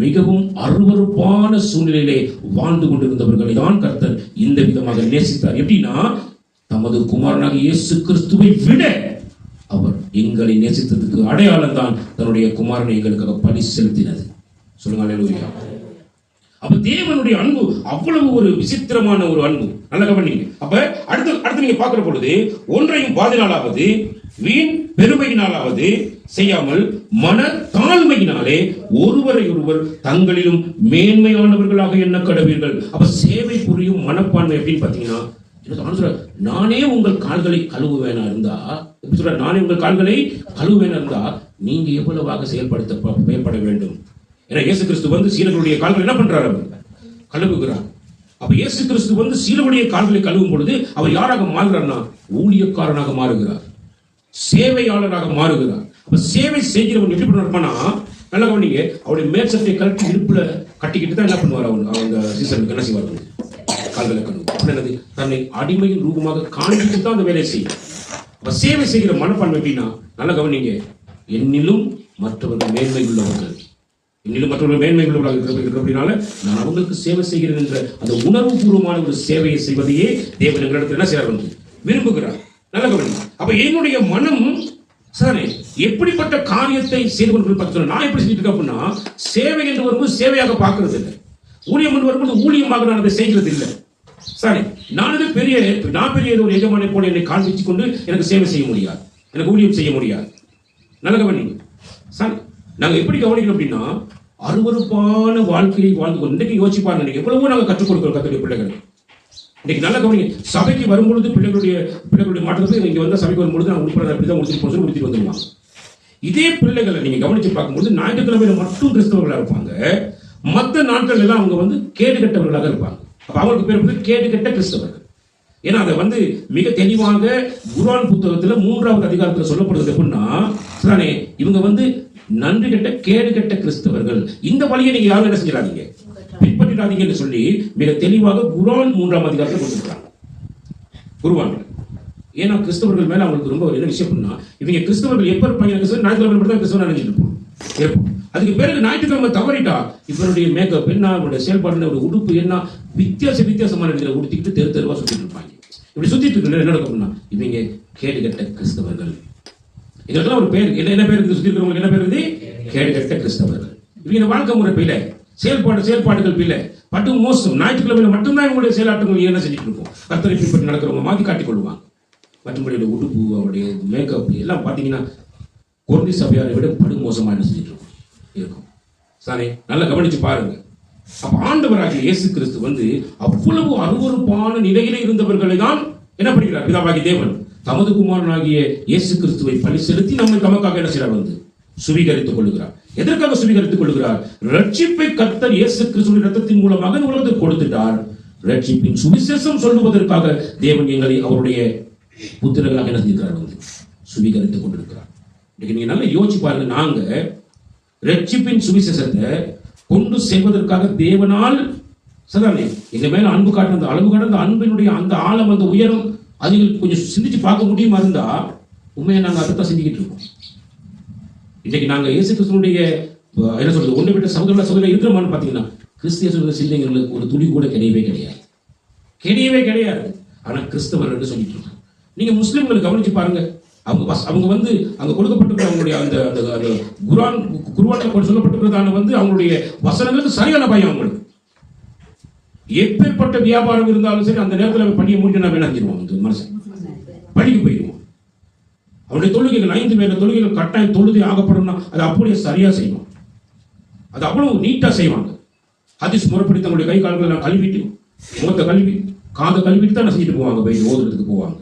மிகவும் அருவருப்பான சூழ்நிலையிலே வாழ்ந்து கொண்டிருந்தவர்களை தான் கர்த்தர் இந்த விதமாக நேசித்தார். எப்படின்னா, தமது குமாரனாக இயேசு கிறிஸ்துவை விட அவர் எங்களை நேசித்ததுக்கு அடையாளம் தான் தன்னுடைய குமாரனை எங்களுக்காக பலி செலுத்தினது. சொல்லுங்க அல்லேலூயா. அப்ப தேவனுடைய அன்பு அவ்வளவு ஒரு விசித்திரமான ஒரு அன்பு. நல்ல கவனிங்க. அப்ப அடுத்து நீங்க பார்க்கிற பொழுது, ஒன்றையும் வாதினாலாவது வீண் பெருமையினாலாவது செய்யாமல் மன தாழ்மையினாலே ஒருவரை ஒருவர் தங்களிலும் மேன்மையானவர்களாக எண்ண கடவீர்கள். அப்ப சேவை புரியும் மனப்பான்மை அப்படின்னு பாத்தீங்கன்னா, நானே உங்கள் கால்களை கழுவுவேனா இருந்தா, நானே உங்கள் கால்களை கழுவுவேனா இருந்தா நீங்க எவ்வளவாக செயல்பட வேண்டும். ஏன்னா இயேசு கிறிஸ்து வந்து சீடர்களுடைய கால்களை என்ன பண்றாரு? கழுவுகிறார். அப்ப இயேசு கிறிஸ்து வந்து சீடர்களுடைய கால்களை கழுவும் பொழுது அவர் யாராக மாறுகிறார்னா, ஊழியக்காரனாக மாறுகிறார், சேவையாளராக மாறுகிறார். அப்ப சேவை செய்கிறவன் எப்படி பண்ணா, நல்ல கவனிங்க, அவருடைய மேற்சட்டை கழட்டி இடுப்புல கட்டிக்கிட்டு தான் என்ன பண்ணுவார்? அவங்க சீசனுக்கு என்ன செய்வார்கள்? கால்களை கழுவும். தன்னை அடிமையின் ரூபமாக காண்பித்து தான் அந்த வேலையை செய்யும். அப்ப சேவை செய்கிற மனப்பான்மை எப்படின்னா, நல்ல கவனிங்க, என்னிலும் மற்றவர்கள் மேன்மை உள்ளவர்கள், என்னிலும் மற்றவர்கள் மேன்மை உள்ளவர்களாக இருக்கிறபடினால நான் அவங்களுக்கு சேவை செய்கிறேன் என்ற அந்த உணர்வு பூர்வமான ஒரு சேவையை செய்வதையே தேவன் எங்களிடத்தில் என்ன செய்யறார்? விரும்புகிறார். நல்ல கவனிங்க. அப்ப என்னுடைய மனம் சாரே எப்படிப்பட்ட காரியத்தை செய்து கொண்டு நான் எப்படி செஞ்சுட்டு இருக்கேன் அப்படின்னா, சேவை என்று வரும்போது சேவையாக பார்க்கறது இல்லை, ஊழியம் என்று வரும்போது ஊழியமாக நான் அதை செய்கிறது இல்லை. சாரி, நான் பெரிய ஒரு எஜமானை போல என்னை காண்பித்துக் கொண்டு எனக்கு சேவை செய்ய முடியாது, எனக்கு ஊழியம் செய்ய முடியாது. நல்ல கவனிங்க. சாரி, நாங்க எப்படி கவனிக்கணும் அப்படின்னா, அருவருப்பான வாழ்க்கையை வாழ்ந்து கொண்டு இன்றைக்கு யோசிச்சு பாருங்க, எவ்வளவோ நாங்க கற்றுக் கொடுக்கிறோம் கர்த்தருடைய பிள்ளைகள். இன்னைக்கு நல்ல கவனிங்க, சபைக்கு வரும்பொழுது பிள்ளைகளுடைய மாற்றத்தை இங்க வந்து சபைக்கு வரும்பொழுது நான் உட்பட அப்படிதான் உடுத்திட்டு வந்துடுவாங்க. இதே பிள்ளைகளை நீங்க கவனிச்சு பார்க்கும்போது ஞாயிற்றுக்கிழமையில மட்டும் கிறிஸ்தவர்களா இருப்பாங்க, மற்ற நாட்கள் எல்லாம் அவங்க வந்து கேடு கட்டவர்களாக இருப்பாங்க. அப்ப அவங்களுக்கு பேர் வந்து கேடு கட்ட கிறிஸ்தவர்கள். ஏன்னா அதை வந்து மிக தெளிவாக குர்ஆன் புத்தகத்துல 3வது அதிகாரத்துல சொல்லப்படுறது எப்படின்னா, இவங்க வந்து நன்றி கெட்ட கேடு கெட்ட கிறிஸ்தவர்கள், இந்த வழியை நீங்க யாரும் என்ன செஞ்சிடாதீங்க, பின்பற்றிடாதீங்க என்று சொல்லி மிக தெளிவாக குர்ஆன் 3ஆம் அதிகாரத்தில் கொடுத்திருக்காங்க. குர்ஆன் ஏன்னா கிறிஸ்தவர்கள் மேல அவங்களுக்கு ரொம்ப என்ன விஷயம் பண்ணா, இவங்க கிறிஸ்தவர்கள் எப்ப இருப்பாங்க, ஞாயிற்றுக்கிழமை மட்டும் தான் கிறிஸ்தவன் நினைச்சிட்டு இருப்போம். அதுக்கு பிறகு ஞாயிற்றுக்கிழமை தவறிட்டா இவருடைய மேக்கப் என்ன, அவருடைய செயல்பாடு, ஒரு உடுப்பு என்ன, வித்தியாசமான இடத்துல உடுத்திக்கிட்டு தெரு தெருவா சுத்திட்டு இருப்பாங்க. இப்படி சுத்திட்டு இருக்கு என்ன நடக்கும்னா, இவங்க கேடு கெட்ட கிறிஸ்தவர்கள். இதெல்லாம் ஒரு பேர் என்ன பேர் இருக்குது, சுத்தி இருக்கிறவங்களுக்கு என்ன பேர் இருக்குது, கேடு கெட்ட கிறிஸ்தவர்கள். இவங்க வாழ்க்கை முறை பிள்ளை, செயல்பாடுகள் பிள்ளை, பட்டு மோசம். ஞாயிற்றுக்கிழமையில மட்டும்தான் இவங்களுடைய செயலாட்டங்கள் என்ன செஞ்சுட்டு இருக்கும், கர்த்தரை பின்பற்றி நடக்கிறவங்க மாத்தி காட்டிக் கொள்வாங்க. மற்றபடி உடுப்பு, அவருடைய மேக்கப் எல்லாம் பார்த்தீங்கன்னா கொரிந்தி சபையாரை விட படுமோசமா என்ன செஞ்சுட்டு இருக்கும். சாரி, நல்லா கவனிச்சு பாருங்க. அப்ப ஆண்டவராகிய இயேசு கிறிஸ்து வந்து அவ்வளவு அருவருப்பான நிலையிலே இருந்தவர்களை தான் என்ன பண்ணுகிறார், பிதாவாகிய தேவன் தமது குமாரனாகிய இயேசு கிறிஸ்துவை பலி செலுத்தி நம்மை தமக்காக என்ன செய்யறார், வந்து சுவீகரித்துக் கொள்கிறார். எதற்காக சுவீகரித்துக் கொள்கிறார்? ரட்சிப்பை கர்த்தர் இயேசு கிறிஸ்துவின் ரத்தத்தின் மூலமாக இந்த உலகத்துக்கு கொடுத்துட்டார். ரட்சிப்பின் சுவிசேஷம் சொல்லுவதற்காக தேவன் எங்களை அவருடைய புத்திரர்களாக என்ன செஞ்சிருக்கிறார், வந்து சுவீகரித்துக் கொண்டிருக்கிறார். நீங்க நல்லா யோசிச்சு பாருங்க. நாங்க ரட்சிப்பின் சுவிசேஷத்தை கொண்டு செல்வதற்காக தேவனால் சரிதானே எங்க மேல அன்பு காட்டுற அந்த அளவு கடந்த அன்பினுடைய அந்த ஆழம், அந்த உயரம், அது கொஞ்சம் சிந்திச்சு பார்க்க முடியுமா இருந்தா உண்மையை நாங்க அதைத்தான் சிந்திக்கிட்டு இருக்கோம். இன்னைக்கு நாங்க இயேசு கிறிஸ்துவனுடைய என்ன சொல்றது, ஒன்றை விட்ட சகோதர இருக்கிறோமான்னு பாத்தீங்கன்னா கிறிஸ்திய சொல்ற சிந்தைங்களுக்கு ஒரு துளி கூட கிடையவே கிடையாது. ஆனா கிறிஸ்தவர்கள் சொல்லிட்டு இருக்கோம். நீங்க முஸ்லிம்களை கவனிச்சு பாருங்க. அவங்க வந்து அங்க கொடுக்கப்பட்டிருக்கிற அவங்களுடைய அந்த குர்ஆன்ல சொல்லப்பட்டிருக்கிறதான வந்து அவங்களுடைய வசனங்களுக்கு சரியான பயம். அவங்களுக்கு எப்பேற்பட்ட வியாபாரம் இருந்தாலும் சரி அந்த நேரத்தில் பணியை முடிஞ்சு நம்ம என்ன செஞ்சிருவோம், மனசு பணிக்கு போயிடுவோம். அவருடைய தொழுகைகள் 5 பேர் தொழுகைகள் கட்டாயம் தொழுகை ஆகப்படும்னா அது அப்படியே சரியா செய்வோம். அது அவ்வளவு நீட்டா செய்வாங்க. ஹதீஸ் முறைப்படி தங்களுடைய கை கால்களை எல்லாம் கழுவிட்டு, முகத்தை கழுவி, காதை கழுவிட்டு தான் செஞ்சுட்டு போவாங்க, போய் ஓதுறதுக்கு போவாங்க.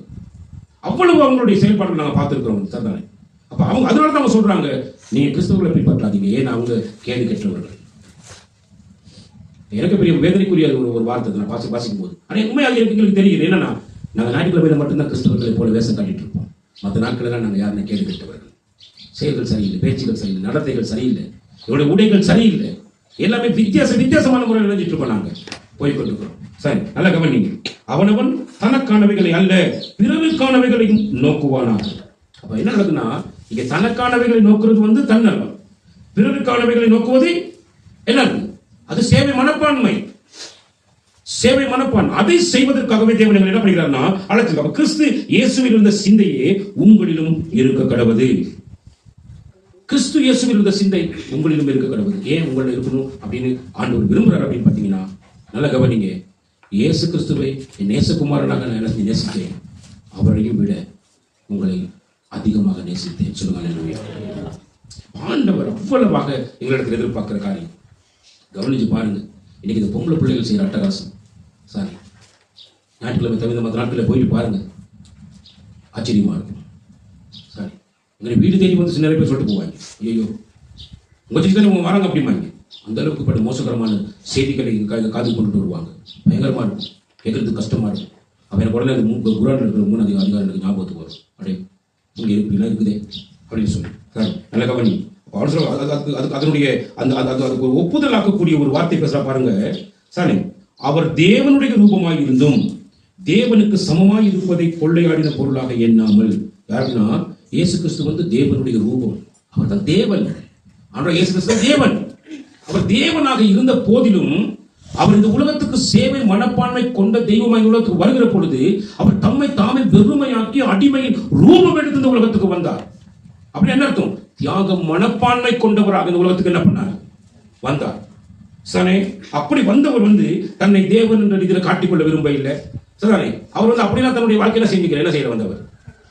அவ்வளவு அவங்களுடைய செயல்பாடுகள் நாங்கள் பார்த்துருக்கிறோம். சரிதானே? அப்ப அவங்க அதனால தான் அவங்க சொல்றாங்க, நீங்க கிறிஸ்தவர்களை பின்பற்றாதீங்க, ஏன் அவங்க கேடு கெட்டவர்கள். எனக்கு பெரிய வேதனைக்குரிய ஒரு வார்த்தை நான் வாசிக்கும் போது, ஆனா உண்மையாக எங்களுக்கு தெரியுது என்னன்னா, நாங்கள் ஞாயிற்றுக்கிழமையில மட்டும்தான் கிறிஸ்தவர்களை போல வேஷம் காட்டிட்டு இருப்போம். மற்ற நாட்களெல்லாம் நாங்கள் யாருன்னா கேடு கெட்டவர்கள். செயல்கள் சரியில்லை, பேச்சுகள் சரியில்லை, நடத்தைகள் சரியில்லை, இவருடைய உடைகள் சரியில்லை, எல்லாமே வித்தியாசமான முறையில் நினைச்சிட்டு இருக்கோம். நாங்க போய்கொண்டிருக்கிறோம். சரி, நல்ல கவனிங்க. அவனவன் தனக்கானவைகளை அல்ல பிறருக்கானவைகளையும் நோக்குவானாக. அப்ப என்ன நடக்குன்னா, இங்க தனக்கானவைகளை நோக்குறது வந்து தன்னலம், பிறருக்கானவைகளை நோக்குவது என்ன, அது சேவை மனப்பான்மை. அதை செய்வதற்காகவே தேவன் என்ன பண்ணுகிறார்னா அழைச்சிருக்காங்க. கிறிஸ்து இயேசுவில் இருந்த சிந்தையே உங்களிலும் இருக்க கடவுது. கிறிஸ்து இயேசுவில் இருந்த சிந்தை உங்களிலும் இருக்க கடவுது. ஏன் உங்களில் இருக்கணும் அப்படின்னு ஆண்டவர் விரும்புறார் அப்படின்னு பாத்தீங்கன்னா, நல்ல கவனிங்க. இயேசு கிறிஸ்துவை என் நேசகுமாரனாக நான் நேசித்தேன், அவரையும் விட உங்களை அதிகமாக நேசித்தேன். சொல்லுங்க. ஆண்டவர் அவ்வளவாக எங்களிடத்தில் எதிர்பார்க்கிற காரியம் கவனிச்சு பாருங்க. இன்னைக்கு இந்த பொம்பளை பிள்ளைகள் செய்யற அட்டகாசம், சாரி, ஞாயிற்றுக்கிழமை தவிர மற்ற நாட்களில் போயிட்டு பாருங்க, ஆச்சரியமா இருக்கும். சாரி, எங்களை வீடு தேடி வந்து நிறைய பேர் சொல்லிட்டு போவாங்க, ஐயோ உங்க சிக்கன உங்க வராங்க அப்படிமாங்க. அந்த அளவுக்கு பட்ட மோசகரமான செய்திகளை காது கொண்டுட்டு வருவாங்க. பயங்கரமா இருக்கும், கேட்கறதுக்கு கஷ்டமா இருக்கும். அப்ப எனக்கு உடனே அந்த குர்ஆன்ல இருக்கிற 3 அதிகாரம் எனக்கு ஞாபகத்துக்கு வரும். அப்படியே இங்க இருப்பீங்களா இருக்குதே அப்படின்னு சொல்லி. சாரி, நல்ல கவனி. அதனுடைய அதுக்கு ஒப்புதல் ஆக்கக்கூடிய ஒரு வார்த்தை பேச பாருங்க. சாரி, அவர் தேவனுடைய ரூபமாய் இருந்தும் தேவனுக்கு சமமாய் இருப்பதை கொள்ளையாடின பொருளாக எண்ணாமல். யாருன்னா இயேசு கிறிஸ்து வந்து தேவனுடைய ரூபம், அவர் தான் தேவன். ஆனால் இயேசு கிறிஸ்து தேவன். அவர் தேவனாக இருந்த போதிலும் அவர் இந்த உலகத்துக்கு சேவை மனப்பான்மை கொண்ட தெய்வமாய் உலகத்துக்கு வருகிற பொழுது அவர் தம்மை தாமே வெறுமையாக்கி அடிமையின் ரூபம் எடுத்து இந்த உலகத்துக்கு வந்தார். அப்படி என்ன அர்த்தம்? தியாக மனப்பான்மை கொண்டவராக இந்த உலகத்துக்கு என்ன பண்ணார், வந்தார். சனே, அப்படி வந்தவர் வந்து தன்னை தேவன் என்ற ரீதியில் காட்டிக்கொள்ள விரும்ப இல்லை. சரிதானே? அவர் வந்து அப்படின்னா தன்னுடைய வாழ்க்கையில செஞ்சுக்கிற என்ன செய்ய வந்தவர்,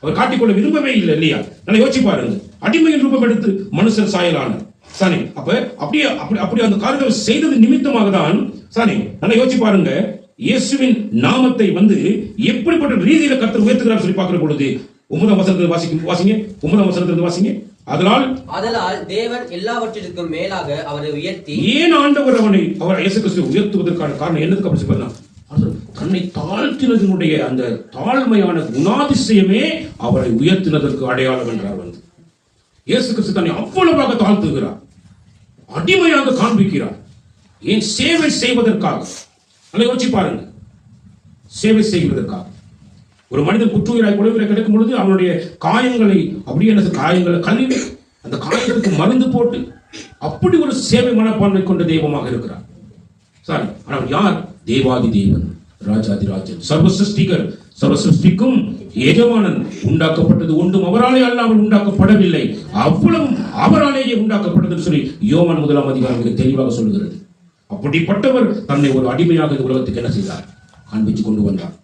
அவர் காட்டிக்கொள்ள விரும்பவே இல்லை இல்லையா? நல்லா யோசிச்சு பாருங்க. அடிமையின் ரூபம் எடுத்து மனுஷன் சாயலானார். சானே, அப்படி அந்த காரியத்தை செய்தது நிமித்தமாக தான். சானே, நல்லா யோசிச்சு பாருங்க. இயேசுவின் நாமத்தை வந்து எப்படிப்பட்ட ரீதியில கர்த்தர் உயர்த்துகிறார் சொல்லி பார்க்கிற பொழுது 9ஆம் வசனத்தை வாசிங்க. அதனால் தேவன் எல்லாவற்றிற்கும் மேலாக அவரை உயர்த்தி. ஏன் ஆண்டவர் அவர் இயேசு கிறிஸ்துவை உயர்த்துவதற்கான காரணம் என்னதுக்கு அப்படி சொல்றா? தன்னை தாழ்த்தினதனுடைய அந்த தாழ்மையான குணாதிசயமே அவரை உயர்த்தினதற்கு அடையாளம் என்றார். வந்து இயேசு கிறிஸ்து தன்னை அவ்வளவாக தாழ்த்துகிறார், அடிமையாக காண்பிக்கிறார். ஏன்? சேவை செய்வதற்காக. நல்லா யோசிச்சு பாருங்க, சேவை செய்வதற்காக. ஒரு மனிதன் குற்றுயிராய் குழுவில கிடைக்கும் பொழுது அவனுடைய காயங்களை அப்படியே என்ன காயங்களை கழுவி அந்த காயத்துக்கு மருந்து போட்டு அப்படி ஒரு சேவை மனப்பான்மை கொண்ட தெய்வமாக இருக்கிறார். சாரி, ஆனால் யார்? தேவாதி தேவன், ராஜாதி ராஜன், சர்வ சிருஷ்டிகர், சர்வ சிருஷ்டிக்கும் எஜமானன். உண்டாக்கப்பட்டது ஒன்றும் அவராலே அல்லாமல் உண்டாக்கப்படவில்லை, அவ்வளவும் அவராலேயே உண்டாக்கப்பட்டதுன்னு சொல்லி யோவான் 1 அதிகாரம் மிக தெளிவாக சொல்லுகிறது. அப்படிப்பட்டவர் தன்னை ஒரு அடிமையாக இந்த உலகத்துக்கு என்ன செய்தார்? காண்பிச்சு கொண்டு வந்தார்.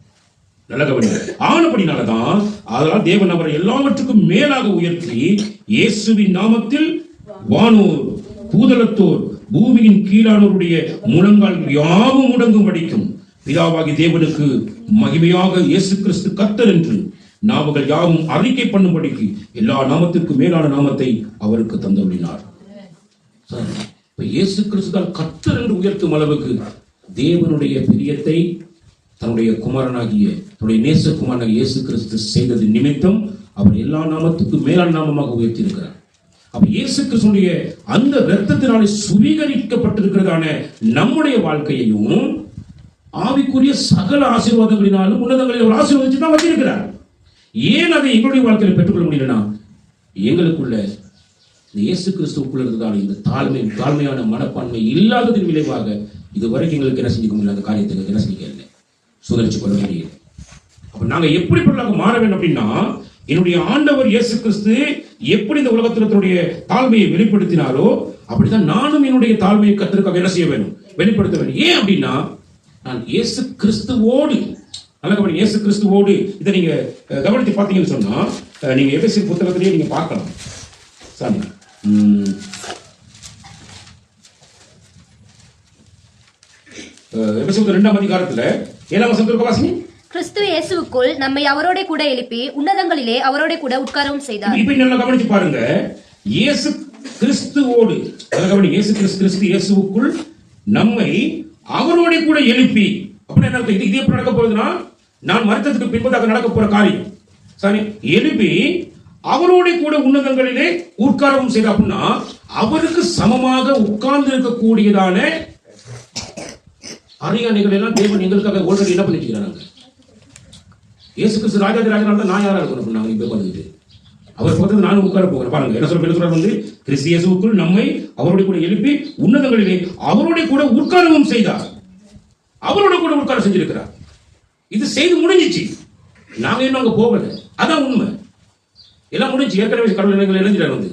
நல்ல கவனிங்க. ஆனபடினாலதான் அதனால் தேவன் அவரை எல்லாவற்றுக்கும் மேலாக உயர்த்தி இயேசுவின் நாமத்தில் வானோர் பூதலத்தோர் பூமியின் கீழானோருடைய முழங்கால் யாவும் முடங்கும் படிக்கும் பிதாவாகி தேவனுக்கு மகிமையாக இயேசு கிறிஸ்து கர்த்தர் என்று நாமங்கள் யாவும் அறிக்கை பண்ணும்படிக்கு எல்லா நாமத்திற்கும் மேலான நாமத்தை அவருக்கு தந்தருளினார். இயேசு கிறிஸ்து தான் கர்த்தர் என்று உயர்த்தும் அளவுக்கு தேவனுடைய பிரியத்தை தன்னுடைய குமாரனாகிய தன்னுடைய நேசகுமாரனாகிய இயேசு கிறிஸ்து செய்தது நிமித்தம் அவர் எல்லா நாமத்துக்கும் மேலான நாமமாக உயர்த்தி இருக்கிறார். அப்ப இயேசு கிறிஸ்துடைய அந்த இரத்தத்தினாலே சுவீகரிக்கப்பட்டிருக்கிறதான நம்முடைய வாழ்க்கையையும் ஆவிக்குரிய சகல ஆசீர்வாதங்களினாலும் உன்னதங்களில் ஒரு ஆசீர்வதிச்சு தான் வச்சிருக்கிறார். ஏன் அதை எங்களுடைய வாழ்க்கையில் பெற்றுக்கொள்ள முடியலன்னா, எங்களுக்குள்ள இந்த இயேசு கிறிஸ்துவுக்குள்ள இருந்ததால் இந்த தாழ்மையான மனப்பான்மை இல்லாததின் விளைவாக இதுவரைக்கும் எங்களுக்கு என்ன செஞ்சுக்க முடியல, அந்த காரியத்தை என்ன செஞ்சுக்க சுதரிச்சு கொள்ள முடியல. அப்ப நாங்க எப்படிப்பட்டதாக மாற வேண்டும் அப்படின்னா, என்னுடைய ஆண்டவர் இயேசு கிறிஸ்து எப்படி இந்த உலகத்தினுடைய தாழ்மையை வெளிப்படுத்தினாரோ அப்படிதான் நானும் என்னுடைய தாழ்மையை கர்த்தருக்காக என்ன செய்ய வேண்டும்? வெளிப்படுத்த வேண்டும். ஏன் அப்படின்னா, நான் இயேசு கிறிஸ்துவோடு இயேசு கிறிஸ்துவோடு இதை நீங்க கவனித்து பார்த்தீங்கன்னு சொன்னா, நீங்க எபேசியர் புத்தகத்திலேயே நீங்க பார்க்கலாம். சாமி எபேசியர் 2 அதிகாரத்துல 7ஆம் வசனத்திற்கு வாசிங்க. கிறிஸ்து இயேசுவுக்குள் நம்மை அவரோட கூட எழுப்பி உன்னதங்களிலே அவரோட கூட உட்காரவும் செய்தார். இப்ப நல்லா கவனிச்சு பாருங்க. இயேசு கிறிஸ்துவோடு இயேசு கிறிஸ்து இயேசுவுக்குள் நம்மை அவரோட கூட எழுப்பி, அப்படி என்ன அர்த்தம்? இது எப்படி நடக்க போகுதுன்னா, நான் மரித்ததுக்கு பின்பதாக நடக்க போற காரியம். சரி, எழுப்பி அவரோட கூட உன்னதங்களிலே உட்காரவும் செய்த அப்படின்னா அவருக்கு சமமாக உட்கார்ந்து இருக்கக்கூடியதான அரியணைகள் எல்லாம் தேவன் எங்களுக்காக ஆல்ரெடி என்ன பண்ணிக்கிறாங்க. இயேசு கிறிஸ்து ராஜாதி ராஜனால நான் யாரா இருக்கணும் அப்படின்னா இப்ப வந்துட்டு அவர் பக்கத்துல நானும் உட்கார போகிறேன். பாருங்க என்ன சொல்றாரு வந்து, கிறிஸ்து இயேசுவுக்குள் நம்மை அவரோட கூட எழுப்பி உன்னதங்களிலே அவரோட கூட உட்காரவும் செய்தார். அவரோட கூட உட்கார செஞ்சிருக்கிறார். இது செய்து முடிஞ்சிச்சு. நாங்க இன்னும் அங்க போகல. அதான் உண்மை. எல்லாம் முடிஞ்சு. ஏற்கனவே கடவுள் எங்களை இணைஞ்சிடாரு வந்து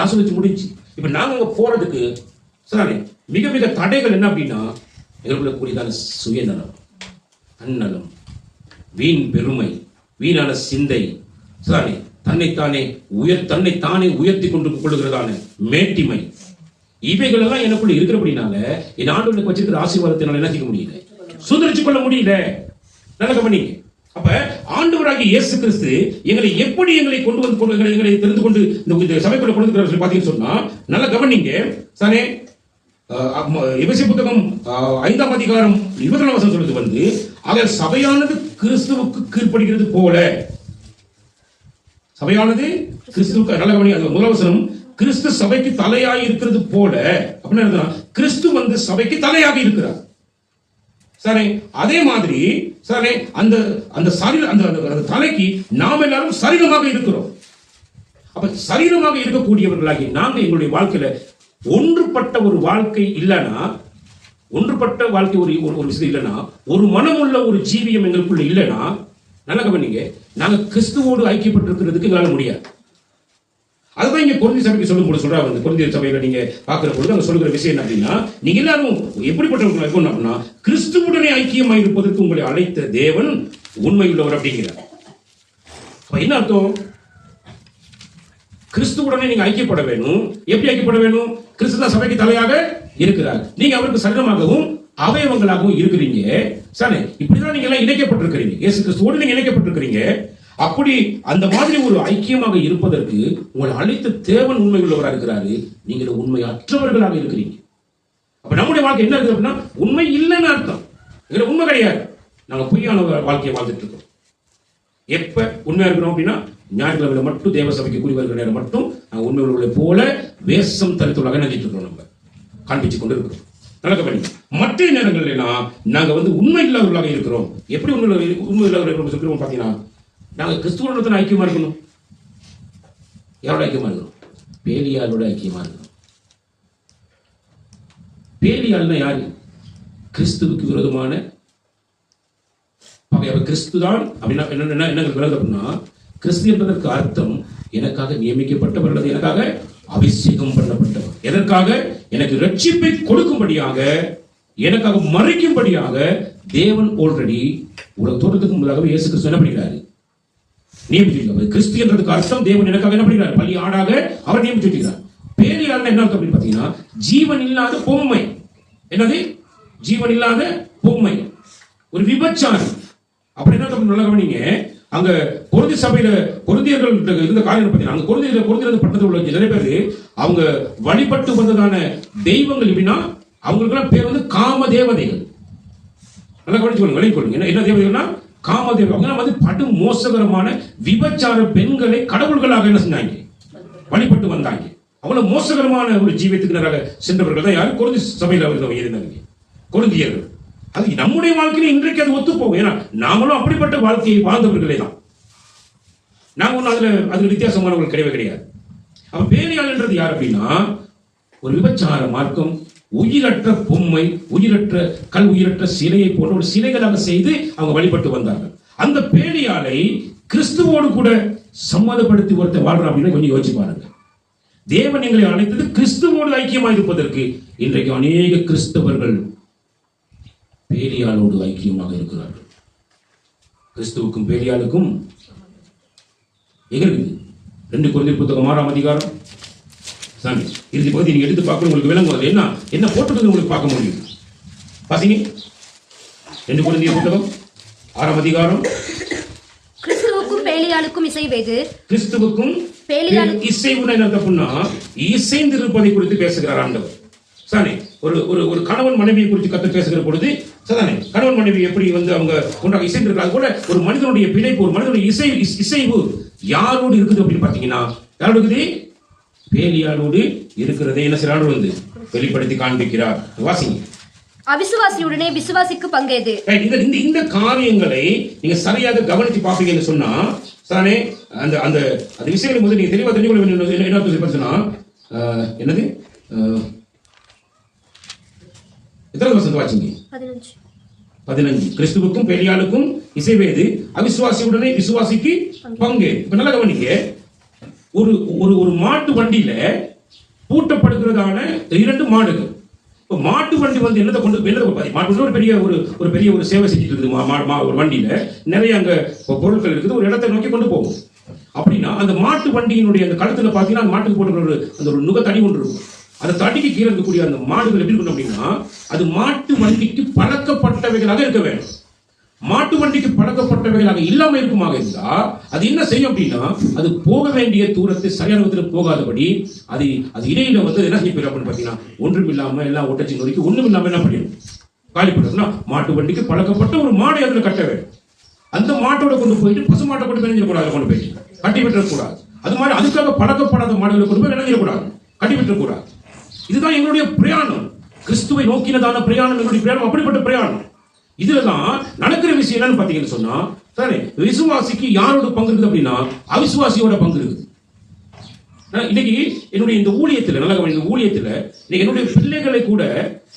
ஆசிர்வதிச்சு முடிஞ்சு. இப்ப நாங்க அங்க போறதுக்கு சரி மிக மிக தடைகள் என்ன அப்படின்னா, எங்களுக்குள்ள கூடியதான சுயநலம், தன்னலம், வீண் பெருமை, வீணான சிந்தை, சரி தன்னைத்தானே உயர்த்தி கொண்டு கொள்ளுகிறதான மேட்டிமை, இவைகள் எல்லாம் எனக்குள்ள இருக்கிறபடினால என் ஆண்டவனுக்கு வச்சிருக்கிற ஆசீர்வாதத்தினால என்ன செய்ய முடியல, சுதரிச்சு கொள்ள முடியல. நல்ல கவனிங்க. அப்ப ஆண்டவராகிய இயேசு கிறிஸ்து எங்களை கொண்டு வந்து எங்களை தெரிந்து கொண்டு இந்த சபைக்குள்ள கொண்டு வந்து பாத்தீங்கன்னு சொன்னா, நல்ல கவனிங்க. சரி, எபேசியர் புத்தகம் 5ஆம் அதிகாரம் 24ஆம் வசனம் சொல்றது வந்து, ஆக சபையானது கிறிஸ்துவுக்கு கீழ்ப்படுகிறது போல, சபையானது கிறிஸ்துவுக்கு, நல்ல கவனி, அது முதல் வசனம், கிறிஸ்து சபைக்கு தலையாகி இருக்கிறது போல அப்படின்னா கிறிஸ்து வந்து சபைக்கு தலையாக இருக்கிறார். சரி, அதே மாதிரி சரி அந்த அந்த தலைக்கு நாம் எல்லாரும் சரீரமாக இருக்கிறோம். அப்ப சரீரமாக இருக்கக்கூடியவர்களாகி நாங்க எங்களுடைய வாழ்க்கையில ஒன்றுபட்ட ஒரு வாழ்க்கை இல்லைன்னா, ஒன்றுபட்ட வாழ்க்கை ஒரு விஷயம் இல்லைன்னா, ஒரு மனமுள்ள ஒரு ஜீவியம் எங்களுக்குள்ள இல்லைன்னா, நல்ல கவனிங்க, நாங்க கிறிஸ்துவோடு ஐக்கியப்பட்டிருக்கிறதுக்கு எங்களால முடியாது. அதுதான் இங்க கொரிந்தியர் சபைக்கு சொல்லும் போது சொல்றாங்க. கொரிந்தியர் சபையில நீங்க பாக்குற பொழுது அங்க சொல்லுகிற விஷயம் என்ன அப்படின்னா, நீங்க எல்லாரும் எப்படிப்பட்டவர்கள் இருக்கணும் அப்படின்னா, கிறிஸ்துவுடனே ஐக்கியமாய் இருப்பதற்கு உங்களை அழைத்த தேவன் உண்மையுள்ளவர் அப்படிங்கிறார். என்ன அர்த்தம்? கிறிஸ்துவுடனே நீங்க ஐக்கியப்பட வேணும். எப்படி ஐக்கியப்பட வேணும்? கிறிஸ்து தான் சபைக்கு தலையாக இருக்கிறார். நீங்க அவருக்கு சரீரமாகவும் அவயவங்களாகவும் இருக்கிறீங்க. சரி, இப்படிதான் நீங்க எல்லாம் இணைக்கப்பட்டிருக்கிறீங்க. இயேசு கிறிஸ்துவோடு நீங்க இணைக்கப்பட்டிருக்கிறீங்க. அப்படி அந்த மாதிரி ஒரு ஐக்கியமாக இருப்பதற்கு உங்களை அழைத்த தேவன் உண்மை உள்ளவராக இருக்கிறாரு. நீங்க உண்மை அற்றவர்களாக இருக்கிறீங்க. அப்ப நம்முடைய வாழ்க்கை என்ன இருக்கு அப்படின்னா, உண்மை இல்லைன்னு அர்த்தம். உண்மை கிடையாது. நாங்க பொய்யான வாழ்க்கையை வாழ்ந்துட்டு இருக்கோம். எப்ப உண்மையா இருக்கிறோம் அப்படின்னா, ஞாயிற்றுக்கிழமையில மட்டும் தேவ சபைக்கு கூடி வருகிற நேரம் மட்டும் நாங்கள் உண்மை உள்ளவர்களை போல வேஷம் தரித்துள்ளாக நினைச்சிட்டு இருக்கோம். நம்ம காண்பிச்சு கொண்டு இருக்கிறோம். நடக்க பண்ணி மற்ற நேரங்கள்லாம் நாங்க வந்து உண்மை இல்லாதவர்களாக இருக்கிறோம். எப்படி உண்மை இல்லாதவர்கள் சொல்றோம் பாத்தீங்கன்னா, நாங்க கிறிஸ்துவனுடன் ஐக்கியமா இருக்கணும். யாரோட ஐக்கியமா இருக்கணும்? பேலியாளோட ஐக்கியமா இருக்கணும். பேலியாள்னா யாரு? கிறிஸ்துவுக்கு விரோதமான கிறிஸ்து தான் அப்படின்னா என்ன விளங்குது அப்படின்னா, கிறிஸ்து என்பதற்கு அர்த்தம் எனக்காக நியமிக்கப்பட்டவர் அல்லது எனக்காக அபிஷேகம் பண்ணப்பட்டவர். எதற்காக? எனக்கு ரட்சிப்பை கொடுக்கும்படியாக, எனக்காக மறைக்கும்படியாக தேவன் ஆல்ரெடி உலக தோற்றத்துக்கு முன்னதாகவே இயேசு கிறிஸ்து என்ன பண்ணிக்கிறாரு? நியமிச்சிருக்காரு. கிறிஸ்து என்றதுக்கு அர்த்தம் தேவன் எனக்காக என்ன பண்ணிக்கிறார்? பலி ஆடாக அவர் நியமிச்சிருக்கிறார். பேலியாள்னா என்ன அர்த்தம் அப்படின்னு பாத்தீங்கன்னா, ஜீவன் இல்லாத பொம்மை. என்னது? ஜீவன் இல்லாத பொம்மை, ஒரு விபச்சாரி. அப்படி என்ன நல்லா கவனிங்க. அங்க கொரிந்தி சபையில கொரிந்தியர்கள் இருந்த காரியம் பார்த்தீங்கன்னா, அங்க கொரிந்தியர் பட்டணத்தில் உள்ள நிறைய பேர் அவங்க வழிபட்டு வந்ததான தெய்வங்கள் எப்படின்னா, அவங்களுக்கெல்லாம் பேர் வந்து காம தேவதைகள். நல்லா கவனிச்சுக்கொள்ளுங்க, விளங்கிக்கொள்ளுங்க. என்ன தேவதைகள்னா காம தேவதை. அவங்க வந்து படு மோசகரமான விபச்சார பெண்களை கடவுள்களாக என்ன செஞ்சாங்க? வழிபட்டு வந்தாங்க. அவ்வளவு மோசகரமான ஒரு ஜீவியத்துக்கு நேராக சென்றவர்கள் தான் யாரு? கொரிந்தி சபையில் அவர்கள் இருந்தாங்க, கொரிந்தியர்கள். அது நம்முடைய வாழ்க்கையில இன்றைக்கு அது ஒத்து போகும். ஏன்னா நாமளும் அப்படிப்பட்ட வாழ்க்கையை வாழ்ந்தவர்களே தான். நாங்க ஒன்றும் அதுல வித்தியாசமானவர்கள் கிடையவே கிடையாது. அப்ப பேலியாள் என்றது யார் அப்படின்னா, ஒரு விபச்சார மார்க்கம், உயிரற்ற பொம்மை, உயிரற்ற சிலையை போன்ற ஒரு சிலைகளாக செய்து அவங்க வழிபட்டு வந்தார்கள். அந்த பேலியாளை கிறிஸ்துவோடு கூட சம்மதப்படுத்தி ஒருத்தர் வாழ்றான் அப்படின்னா கொஞ்சம் யோசிச்சு பாருங்க. தேவன் எங்களை அழைத்தது கிறிஸ்துவோடு ஐக்கியமாக இருப்பதற்கு. இன்றைக்கு அநேக கிறிஸ்தவர்கள் பேலியாளோடு ஐக்கியமாக இருக்கிறார்கள். கிறிஸ்துவுக்கும் பேலியாளுக்கும் எங்க இருக்குது? 2 கொரிந்தியர் புத்தகம் 6ஆம் அதிகாரம் சாமி இறுதி பகுதி நீங்க எடுத்து பார்க்கணும், உங்களுக்கு விளங்கும். என்ன போட்டுக்கிறது உங்களுக்கு பார்க்க முடியும். பாத்தீங்க 2 கொரிந்தியர் புத்தகம் 6ஆம் அதிகாரம். கிறிஸ்துவுக்கும் பேலியாளுக்கும் இசைவேது. கிறிஸ்துவுக்கும் இசைவுனா என்ன அப்படின்னா, இசைந்திருப்பதை குறித்து பேசுகிறார் ஆண்டவர். சானே ஒரு கணவன் மனைவியை குறித்து கர்த்தர் பேசுகிற பொழுது சதானே கணவன் மனைவி எப்படி வந்து அவங்க ஒன்றாக இசைந்திருக்கிறாங்க கூட, ஒரு மனிதனுடைய பிணைப்பு, ஒரு மனிதனுடைய இசைவு யாரோடு இருக்குது அப்படின்னு பாத்தீங்கன்னா, யாரோடு இருக்குது? பேலியாளோடு இருக்கிறதை என்ன செய்யறாரு வந்து வெளிப்படுத்தி காண்பிக்கிறார். வாசிங்க. அவிசுவாசியுடனே விசுவாசிக்கு பங்கேது. இந்த காரியங்களை நீங்க சரியாக கவனித்து பாப்பீங்கன்னு சொன்னா சானே அந்த அந்த அந்த விஷயங்களை முதல்ல நீங்க தெளிவா தெரிஞ்சுக்கொள்ள வேண்டிய என்ன சொன்னா, என்னது எத்தனை வருஷம் வாசிங்க? 15. கிறிஸ்துவுக்கும் பேலியாளுக்கும் இசைவேது, அவிசுவாசியுடனே விசுவாசிக்கு பங்கு. இப்ப நல்லா கவனிக்க. ஒரு மாட்டு வண்டியில பூட்டப்படுகிறதான 2 மாடுகள். இப்ப மாட்டு வண்டி வந்து என்னதை கொண்டு மாட்டு ஒரு பெரிய ஒரு சேவை செஞ்சுட்டு இருக்குது. ஒரு வண்டியில நிறைய அங்க பொருட்கள் இருக்குது, ஒரு இடத்தை நோக்கி கொண்டு போகும். அப்படின்னா அந்த மாட்டு வண்டியினுடைய அந்த கழுத்துல பாத்தீங்கன்னா அந்த மாட்டுக்கு போட்டு அந்த ஒரு நுக தடி ஒன்று இருக்கும். அந்த தடிக்கு கீழே இருக்கக்கூடிய அந்த மாடுகள் எப்படி இருக்கணும் அப்படின்னா, அது மாட்டு வண்டிக்கு பழக்கப்பட்டவைகளாக இருக்க வேண்டும். மாட்டு வண்டிக்கு பழக்கப்பட்டவைகளாக இல்லாம இருக்குமாக இருந்தா அது என்ன செய்யும் அப்படின்னா, அது போக வேண்டிய தூரத்தை சரியான விதத்தில் போகாதபடி அது இடையில வந்து என்ன செய்ய போயிடும் அப்படின்னு பாத்தீங்கன்னா, ஒன்றும் இல்லாம எல்லாம் ஒட்டச்சி நொறுக்கி ஒண்ணும் இல்லாம என்ன பண்ணிடும், காலிப்படுறதுனா மாட்டு வண்டிக்கு பழக்கப்பட்ட ஒரு மாடை அதுல கட்ட வேண்டும். அந்த மாட்டோட கொண்டு போயிட்டு பசு மாட்டை கொண்டு போய் கூடாது, கொண்டு போயிட்டு கட்டி விட்டுறக்கூடாது. அது மாதிரி அதுக்காக பழக்கப்படாத மாடுகளை கொண்டு போய் நினைஞ்சிடக்கூடாது, கட்டி விட்டுறக்கூடாது. இதுதான் எங்களுடைய பிரயாணம், கிறிஸ்துவை நோக்கினதான பிரயாணம். எங்களுடைய பிரயாணம் அப்படிப்பட்ட பிரயாணம். இதுலதான் நடக்கிற விஷயம் என்னன்னு பாத்தீங்கன்னு சொன்னா, சரி, விசுவாசிக்கு யாரோட பங்கு இருக்குது அப்படின்னா, அவிசுவாசியோட பங்கு இருக்குது. இன்னைக்கு என்னுடைய இந்த ஊழியத்துல இந்த ஊழியத்துல என்னுடைய பிள்ளைகளை கூட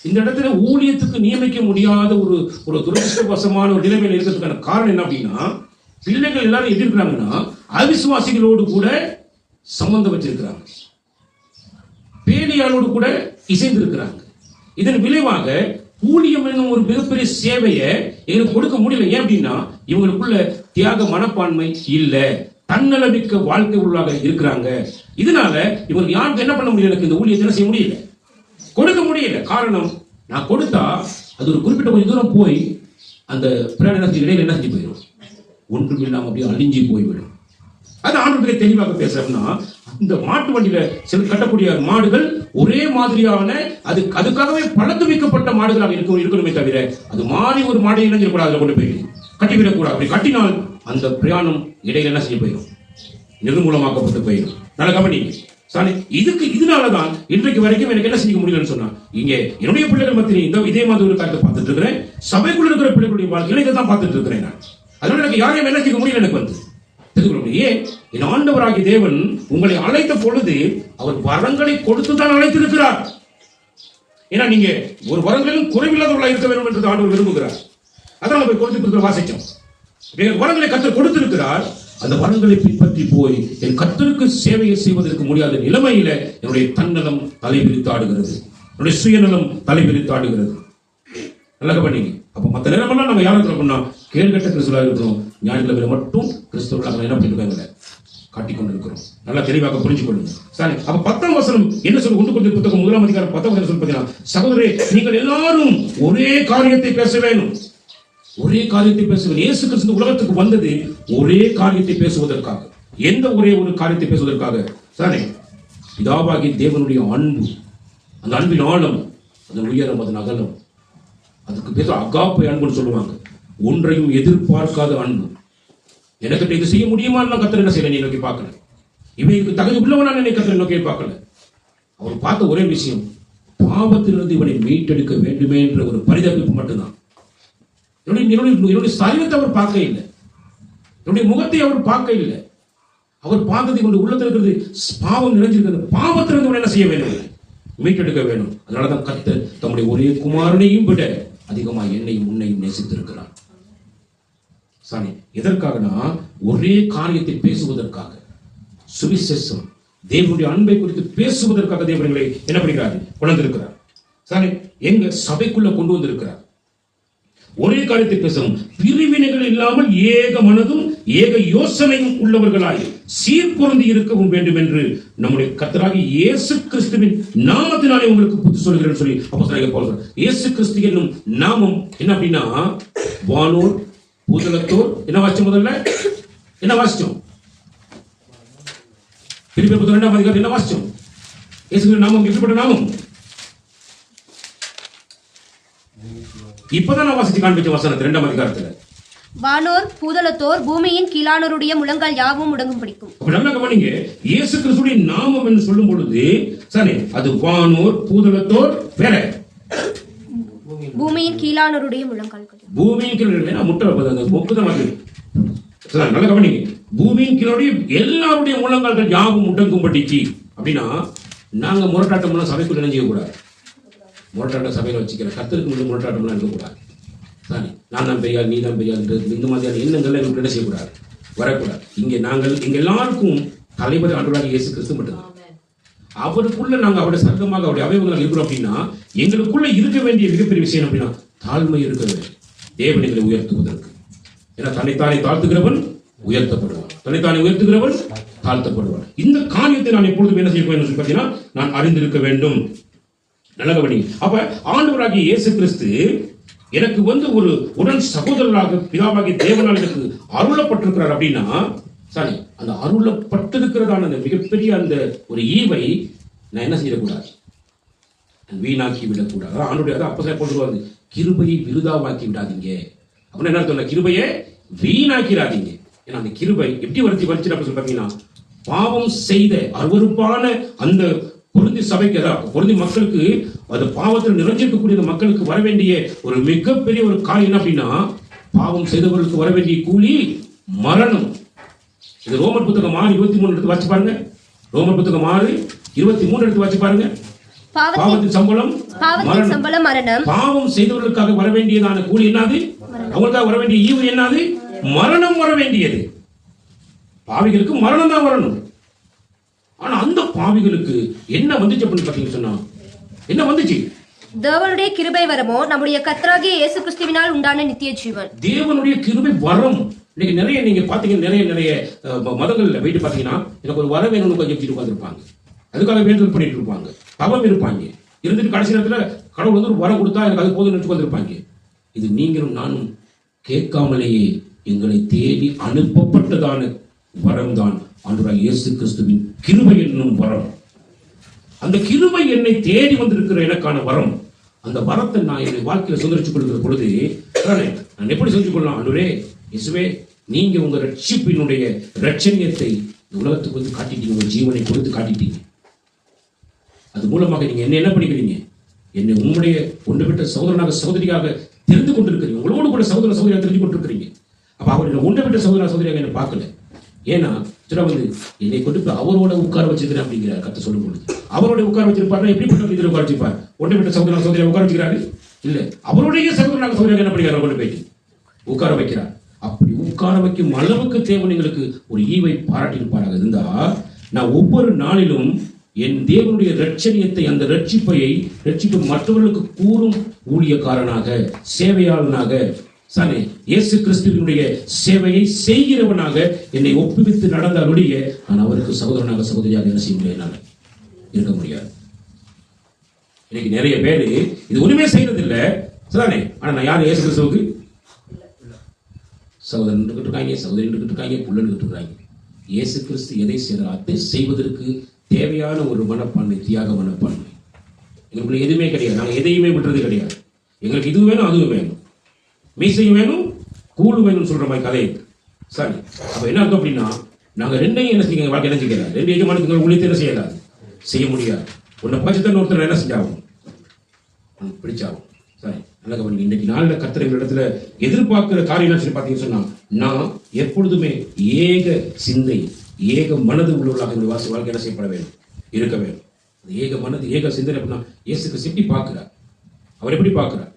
இந்த இடத்துல ஊழியத்துக்கு நியமிக்க முடியாத ஒரு துரதிருஷ்டவசமான ஒரு நிலைமையில இருக்கிறதுக்கான காரணம் என்ன அப்படின்னா, பிள்ளைகள் எல்லாரும் எது இருக்கிறாங்கன்னா அவிசுவாசிகளோடு கூட சம்பந்தம் வச்சிருக்கிறாங்க, பேலியாளோடு கூட இசைந்து இருக்கிறாங்க. இதன் விளைவாக ஊழியம் என்னும் ஒரு மிகப்பெரிய சேவையை எங்களுக்கு கொடுக்க முடியல. ஏன் அப்படின்னா, இவங்களுக்குள்ள தியாக மனப்பான்மை இல்ல, தன்னலமிக்க வாழ்க்கை உள்ளாக இருக்கிறாங்க. இதனால இவங்களுக்கு யாருக்கு என்ன பண்ண முடியல, எனக்கு இந்த ஊழியத்தை செய்ய முடியல, கொடுக்க முடியல. காரணம், நான் கொடுத்தா அது ஒரு குறிப்பிட்ட கொஞ்சம் தூரம் போய் அந்த பிரயாணத்தின் இடையில என்ன செஞ்சு போயிடும், ஒன்றும் இல்லாம அப்படியே அழிஞ்சி போய்விடும். அது ஆண்டுகளை தெளிவாக பேசுறோம்னா, இந்த மாட்டு வண்டியில சில கட்டக்கூடிய மாடுகள் ஒரே மாதிரியான அதுக்காகவே பழக்க வைக்கப்பட்ட மாடுகளாக இருக்கணுமே தவிர, அது மாறி ஒரு மாடை இணைஞ்சிடக்கூடாது, கொண்டு போய் கட்டிவிடக்கூடாது. அப்படி கட்டினால் அந்த பிரயாணம் இடையில என்ன செய்ய போயிடும், நிர்மூலமாக்கப்பட்டு போயிடும். நல்ல கவனி. இதனாலதான் இன்றைக்கு வரைக்கும் எனக்கு என்ன செய்ய முடியலன்னு சொன்னா, இங்க என்னுடைய பிள்ளைகள் மத்தியில் இதே மாதிரி ஒரு காரியத்தை பார்த்துட்டு இருக்கிறேன். சபைக்குள்ள இருக்கிற பிள்ளைகளுடைய வாழ்க்கையில இதை தான் பார்த்துட்டு இருக்கிறேன் நான். அதனால எனக்கு யாரையும் என்ன செய்ய முடியல. எனக்கு வந்து ஏன்? என் ஆண்டவராகிய தேவன் உங்களை அழைத்த பொழுது அவர் வரங்களை கொடுத்துதான் அழைத்திருக்கிறார். ஏன்னா நீங்க ஒரு வரங்களிலும் குறைவில்லாதவர்களாக இருக்க வேண்டும் என்று ஆண்டவர் விரும்புகிறார். அதான் நம்ம கொடுத்து வாசிச்சோம். வரங்களை கர்த்தர் கொடுத்திருக்கிறார். அந்த வரங்களை பின்பற்றி போய் என் கர்த்தருக்கு சேவையை செய்வதற்கு முடியாத நிலைமையில என்னுடைய தன்னலம் தலைவிரித்தாடுகிறது, என்னுடைய சுயநலம் தலைவிரித்தாடுகிறது. நல்லா பண்ணீங்க. அப்ப மற்ற நேரமெல்லாம் நம்ம யாரும் பண்ணா கேள்கட்ட கிறிஸ்துவராக இருக்கிறோம். ஞாயிற்றுக்கிழமை மட்டும் கிறிஸ்தவர்களாக என்ன பண்ணிருக்காங்க காட்டிக் கொண்டிருக்கிறோம். நல்லா தெளிவாக புரிஞ்சு கொள்ளுங்க. சரி, அப்ப 10ஆம் வசனம் என்ன சொல்லி ஒன்று கொண்டு புத்தகம் 1ஆம் அதிகாரம் 10ஆம் வசனம் சொல்லி பார்த்தீங்கன்னா, சகோதரரே நீங்கள் எல்லாரும் ஒரே காரியத்தை பேச வேணும். ஒரே காரியத்தை பேச வேண்டும். இயேசு கிறிஸ்து உலகத்துக்கு வந்தது ஒரே காரியத்தை பேசுவதற்காக. எந்த ஒரே ஒரு காரியத்தை பேசுவதற்காக? சரி, பிதாவாகிய தேவனுடைய அன்பு, அந்த அன்பின் ஆழம், அதன் உயரம், அதன் அகலம், அதுக்கு பேச அகாப்பை அன்புன்னு சொல்லுவாங்க. ஒன்றையும் எதிர்பார்க்காத அன்பு. எனக்கு இது செய்ய முடியுமா? கர்த்தர் என்ன செய்யல, நீ நோக்கி பார்க்கல. இவனுக்கு தகுதி உள்ளவனா கர்த்தர் நோக்கி பார்க்கல. அவர் பார்த்த ஒரே விஷயம், பாவத்திலிருந்து இவனை மீட்டெடுக்க வேண்டுமே என்ற ஒரு பரிதவிப்பு மட்டும்தான். என்னுடைய சரீரத்தை அவர் பார்க்க இல்லை, என்னுடைய முகத்தை அவர் பார்க்க இல்லை. அவர் பார்த்தது இவனுடைய உள்ளத்தில் இருக்கிறது பாவம் நிறைஞ்சிருக்கிறது. பாவத்திலிருந்து இவன் என்ன செய்ய வேண்டும்? மீட்டெடுக்க வேண்டும். அதனாலதான் கர்த்தர் தம்முடைய ஒரே குமாரனையும் விட அதிகமாக என்னையும் உன்னையும் நேசித்திருக்கிறார். சாமி, எதற்காகனா ஒரே காரியத்தை பேசுவதற்காக. சுவிசேஷம், தேவனுடைய அன்பை குறித்து பேசுவதற்காக தேவனை என்ன பண்ணுகிறார்? கொண்டிருக்கிறார். சாமி, எங்க சபைக்குள்ள கொண்டு வந்திருக்கிறார். ஒரே காரியத்தை பேசவும், பிரிவினைகள் இல்லாமல் ஏக மனதும் ஏக யோசனையும் உள்ளவர்களாய் சீர்பொருந்தி இருக்கவும் வேண்டும் என்று நம்முடைய கர்த்தராகிய இயேசு கிறிஸ்துவின் நாமத்தினாலே உங்களுக்கு புத்தி சொல்கிறேன் சொல்லி அப்போஸ்தலனாகிய பவுல் சொல்றார். இயேசு கிறிஸ்து என்னும் நாமம் என்ன அப்படின்னா, வானோர் பூதலத்தோர் என்ன வாசிச்சோம்? முதல்ல என்ன வாசிச்சோம்? பிலிப்பியர் 2ஆம் அதிகாரம் என்ன வாசிச்சோம்? இயேசுவின் நாமம் எப்படிப்பட்ட நாமம்? இப்பதான் நான் வாசிச்சு காண்பிச்ச வசனத்தை 2ஆம் அதிகாரத்துல, வானோர் பூதலத்தோர் பூமியின் கீழானோருடைய முழங்கால் யாவும் முடங்கும் பிடிக்கும். அப்ப நல்லா கவனிங்க, இயேசு கிறிஸ்துவின் நாமம் என்று சொல்லும் பொழுது சரி, அது வானோர் பூதலத்தோர் வேற பூமியின் கீழானோருடைய முழங்கால், பூமியின் கீழே முட்டை மொக்குதான் வருது. நல்லா கவனிங்க, பூமியின் கீழே எல்லாருடைய முழங்கால்கள் யாவும் முடங்கும்படிக்கு. அப்படின்னா நாங்க முரட்டாட்டம் சபைக்குள்ள நினைக்க கூடாது. முரட்டாட்டம் சபையில வச்சுக்கிற கர்த்தருக்கு முன்னாடி முரட்டாட்டம் இருக்கக்கூடாது. சரி, நான் தான் பெரியார், நீ தான் பெரியார், இந்த மாதிரியான எண்ணங்கள் எங்களுக்கு என்ன செய்யக்கூடாது, வரக்கூடாது. இங்க நாங்கள் இங்க எல்லாருக்கும் தலைவர் ஆண்டவராகிய இயேசு கிறிஸ்து மட்டும்தான். அவருக்குள்ள நாங்க அவருடைய சர்க்கமாக அவருடைய அவயவங்களாக இருக்கிறோம். அப்படின்னா எங்களுக்குள்ள இருக்க வேண்டிய மிகப்பெரிய விஷயம் அப்படின்னா தாழ்மை இருக்க வேண்டும். தேவன் எங்களை உயர்த்துவதற்கு. ஏன்னா தன்னைத்தானே தாழ்த்துகிறவன் உயர்த்தப்படுவான், தன்னைத்தானே உயர்த்துகிறவன் தாழ்த்தப்படுவான். இந்த காரியத்தை நான் எப்பொழுதும் என்ன செய்ய வேண்டும் பார்த்தீங்கன்னா, நான் அறிந்திருக்க வேண்டும். நல்ல கவனி. அப்ப ஆண்டவராகிய இயேசு கிறிஸ்து எனக்கு ஒரு உடன் சகோதரராக பிதாவாகிய தேவனால் எனக்கு அருளப்பட்டிருக்கிறார். அப்படின்னா சரி, அந்த அருளப்பட்டிருக்கிறதான அந்த மிகப்பெரிய அந்த ஒரு ஈவை நான் என்ன செய்யக்கூடாது, வீணாக்கி விடக்கூடாது. ஆண்டவருடைய அப்ப போட்டுருவாங்க, கிருபையை விருதாவாக்கி விடாதீங்க. அப்படின்னா என்ன அர்த்தம்? கிருபையை வீணாக்கிறாதீங்க. ஏன்னா அந்த கிருபை எப்படி வரிச்சு அப்படி சொல்லி பார்த்தீங்கன்னா, பாவம் செய்த அருவருப்பான அந்த பொருந்தி சபைக்கு, அதாவது பொருந்தி மக்களுக்கு, அது பாவத்தில் நிறைஞ்சிருக்கக்கூடிய மக்களுக்கு வர வேண்டிய ஒரு மிகப்பெரிய ஒரு காரியம் என்ன அப்படின்னா, பாவம் செய்தவர்களுக்கு வர வேண்டிய கூலி மரணம். இது ரோமர் புத்தகம் 6:23 எடுத்து வாசி பாருங்க. ரோமர் புத்தகம் 6:23 எடுத்து வாசி பாருங்க. பாவத்தின் சம்பளம் மரணம். பாவம் செய்தவர்களுக்காக வர வேண்டியதான கூலி என்னது? அவங்களுக்காக வர வேண்டிய ஈவு என்னது? மரணம் வர வேண்டியது. பாவிகளுக்கு மரணம் தான் வரணும். ஆனா அந்த பாவிகளுக்கு என்ன வந்துச்சு அப்படின்னு பாத்தீங்கன்னு சொன்னா, என்ன வந்துச்சு? தேவனுடைய கிருபை வரமோ நம்முடைய கர்த்தராகிய இயேசு கிறிஸ்துவினால் உண்டான நித்திய ஜீவன். தேவனுடைய கிருபை வரம். இன்னைக்கு நிறைய நீங்க பாத்தீங்கன்னா நிறைய மதங்கள்ல போயிட்டு பாத்தீங்கன்னா, எனக்கு ஒரு வரம் வேணும்னு கொஞ்சம் உட்கார்ந்துருப்பாங்க. அதுக்காக வேண்டுதல் பண்ணிட்டு இருப்பாங்க, தவம் இருப்பாங்க. இருந்துட்டு கடைசி நேரத்துல கடவுள் ஒரு வரம் கொடுத்தா எனக்கு அது போதும் உட்கார்ந்துருப்பாங்க. இது நீங்களும் நானும் கேட்காமலேயே எங்களை தேடி அனுப்பப்பட்டதான வரம் தான் ஆண்டவராகிய இயேசு கிறிஸ்துவின் கிருபை என்னும் வரம். அந்த கிருபை என்னை தேடி வந்திருக்கிற எனக்கான வரம். அந்த வரத்தை நான் என்னுடைய வாழ்க்கையில சுதந்திரிச்சுக் கொள்கிற பொழுது நான் எப்படி செஞ்சு கொள்ளலாம்? ஆண்டவரே இயேசுவே, நீங்க உங்க ரட்சிப்பினுடைய ரட்சணியத்தை இந்த உலகத்துக்கு வந்து காட்டிட்டீங்க, உங்க ஜீவனை கொடுத்து காட்டிட்டீங்க. அது மூலமாக நீங்க என்ன பண்ணிக்கிறீங்க? என்னை உங்களுடைய ஒன்று விட்ட சகோதரனாக சகோதரியாக தெரிந்து கொண்டிருக்கிறீங்க. உங்களோடு கூட சகோதர சகோதரியாக தெரிஞ்சு கொண்டிருக்கிறீங்க. அப்ப அவர் ஒன்று விட்ட சகோதர சகோதரியாக என்னை பார்க்கல, ஏன்னா சில வந்து என்னை கொண்டு போய் அவரோட உட்கார வச்சிருக்கிறேன் அப்படிங்கிறார் கர்த்தர் சொல்லும் பொழுது. அவரோட உட்கார வச்சிருப்பாரு, எப்படிப்பட்ட இதில் உட்கார வச்சிருப்பார்? ஒன்றை விட்ட சகோதரன் உட்கார வச்சுக்கிறாரு இல்ல, அவருடைய சகோதரனாக சகோதரன் என்ன பண்ணிக்கிறார்? கொண்டு போயிட்டு உட்கார வைக்கிறார். அப்படி உட்கார வைக்கும் அளவுக்கு தேவன் எங்களுக்கு ஒரு ஈவை பாராட்டியிருப்பாராக இருந்தா, நான் ஒவ்வொரு நாளிலும் என் தேவனுடைய ரட்சணியத்தை, அந்த ரட்சிப்பு மற்றவர்களுக்கு கூறும் ஊழியக்காரனாக, சேவையாளனாக, சானே இயேசு கிறிஸ்துவினுடைய சேவையை செய்கிறவனாக என்னை ஒப்புவித்து நடந்தாலுடைய நான் அவருக்கு சகோதரனாக சகோதரியாக என்ன செய்ய முடியாது, என்னால் இருக்க முடியாது. இன்னைக்கு நிறைய பேரு இது ஒண்ணுமே செய்யறது இல்லை சரிதானே. ஆனா நான் யாரு? இயேசு கிறிஸ்துவுக்கு சகோதரன் இருக்காங்க, சகோதரி இருக்காங்க, புள்ளன் இருக்காங்க. இயேசு கிறிஸ்து எதை செய்யறார் அதை செய்வதற்கு தேவையான ஒரு மனப்பான்மை, தியாக மனப்பான்மை எங்களுக்குள்ள எதுவுமே கிடையாது. நாங்கள் எதையுமே விடுறது கிடையாது. எங்களுக்கு இது வேணும், அதுவும் வேணும், மீசையும் வேணும், கூழு வேணும்னு சொல்ற மாதிரி கதை சரி. அப்ப என்ன அர்த்தம் அப்படின்னா, நாங்க ரெண்டையும் என்ன செய்ய வாழ்க்கை என்ன செய்யலாம்? ரெண்டு எஜமானுக்கு ஊழியத்தை என்ன செய்யலாம்? செய்ய முடியாது. ஒன்றை பட்சத்தான் ஒருத்தர் என்ன செஞ்சாகும்? பிடிச்சாகும். சரி, நல்ல கவனிங்க. இன்னைக்கு நாளில் கர்த்தர் இடத்துல எதிர்பார்க்கிற காரியம் சொல்லி பார்த்தீங்கன்னு சொன்னா, நான் எப்பொழுதுமே ஏக சிந்தை, ஏக மனது உள்ளவர்களாக இந்த வாழ்க்கை என்ன செய்யப்பட வேண்டும், இருக்க வேண்டும். ஏக மனது, ஏக சிந்தனை அப்படின்னா இயேசு கிறிஸ்து எப்படி பார்க்கிறார்? அவர் எப்படி பார்க்கிறார்?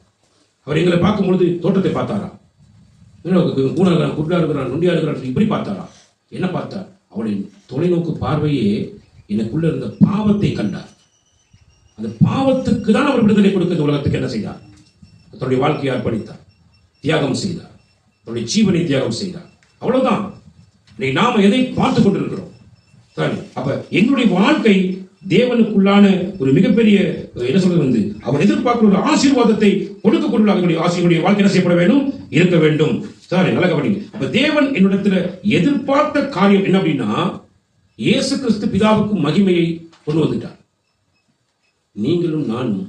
அவர் எங்களை பார்க்கும் பொழுது தோட்டத்தை பார்த்தாரா? கூணா இருக்கிறான், குருடா இருக்கிறான், நொண்டியா இருக்கிறான், இப்படி பார்த்தாரா? என்ன பார்த்தார்? அவருடைய தொலைநோக்கு பார்வையே எனக்குள்ள இருந்த பாவத்தை கண்டார். அந்த பாவத்துக்கு தான் அவர் விடுதலை கொடுக்க இந்த உலகத்துக்கு என்ன செய்தார்? தன்னுடைய வாழ்க்கையை அர்ப்பணித்தார், தியாகம் செய்தார், தன்னுடைய ஜீவனை தியாகம் செய்தார். அவ்வளவுதான். நாம எதை பார்த்து கொண்டிருக்கிறோம்? சரி, அப்ப எங்களுடைய வாழ்க்கை தேவனுக்குள்ளான ஒரு மிகப்பெரிய என்ன சொல்றது வந்து அவர் எதிர்பார்க்கிற ஒரு ஆசீர்வாதத்தை கொடுக்கக்கூடிய ஆசீர்வாத வாழ்க்கை என்ன செய்யப்பட வேண்டும், இருக்க வேண்டும். சரி, நல்ல கவனிங்க. அப்ப தேவன் என்னிடத்துல எதிர்பார்த்த காரியம் என்ன அப்படின்னா, இயேசு கிறிஸ்து பிதாவுக்கு மகிமையை கொண்டு வந்துட்டார். நீங்களும் நானும்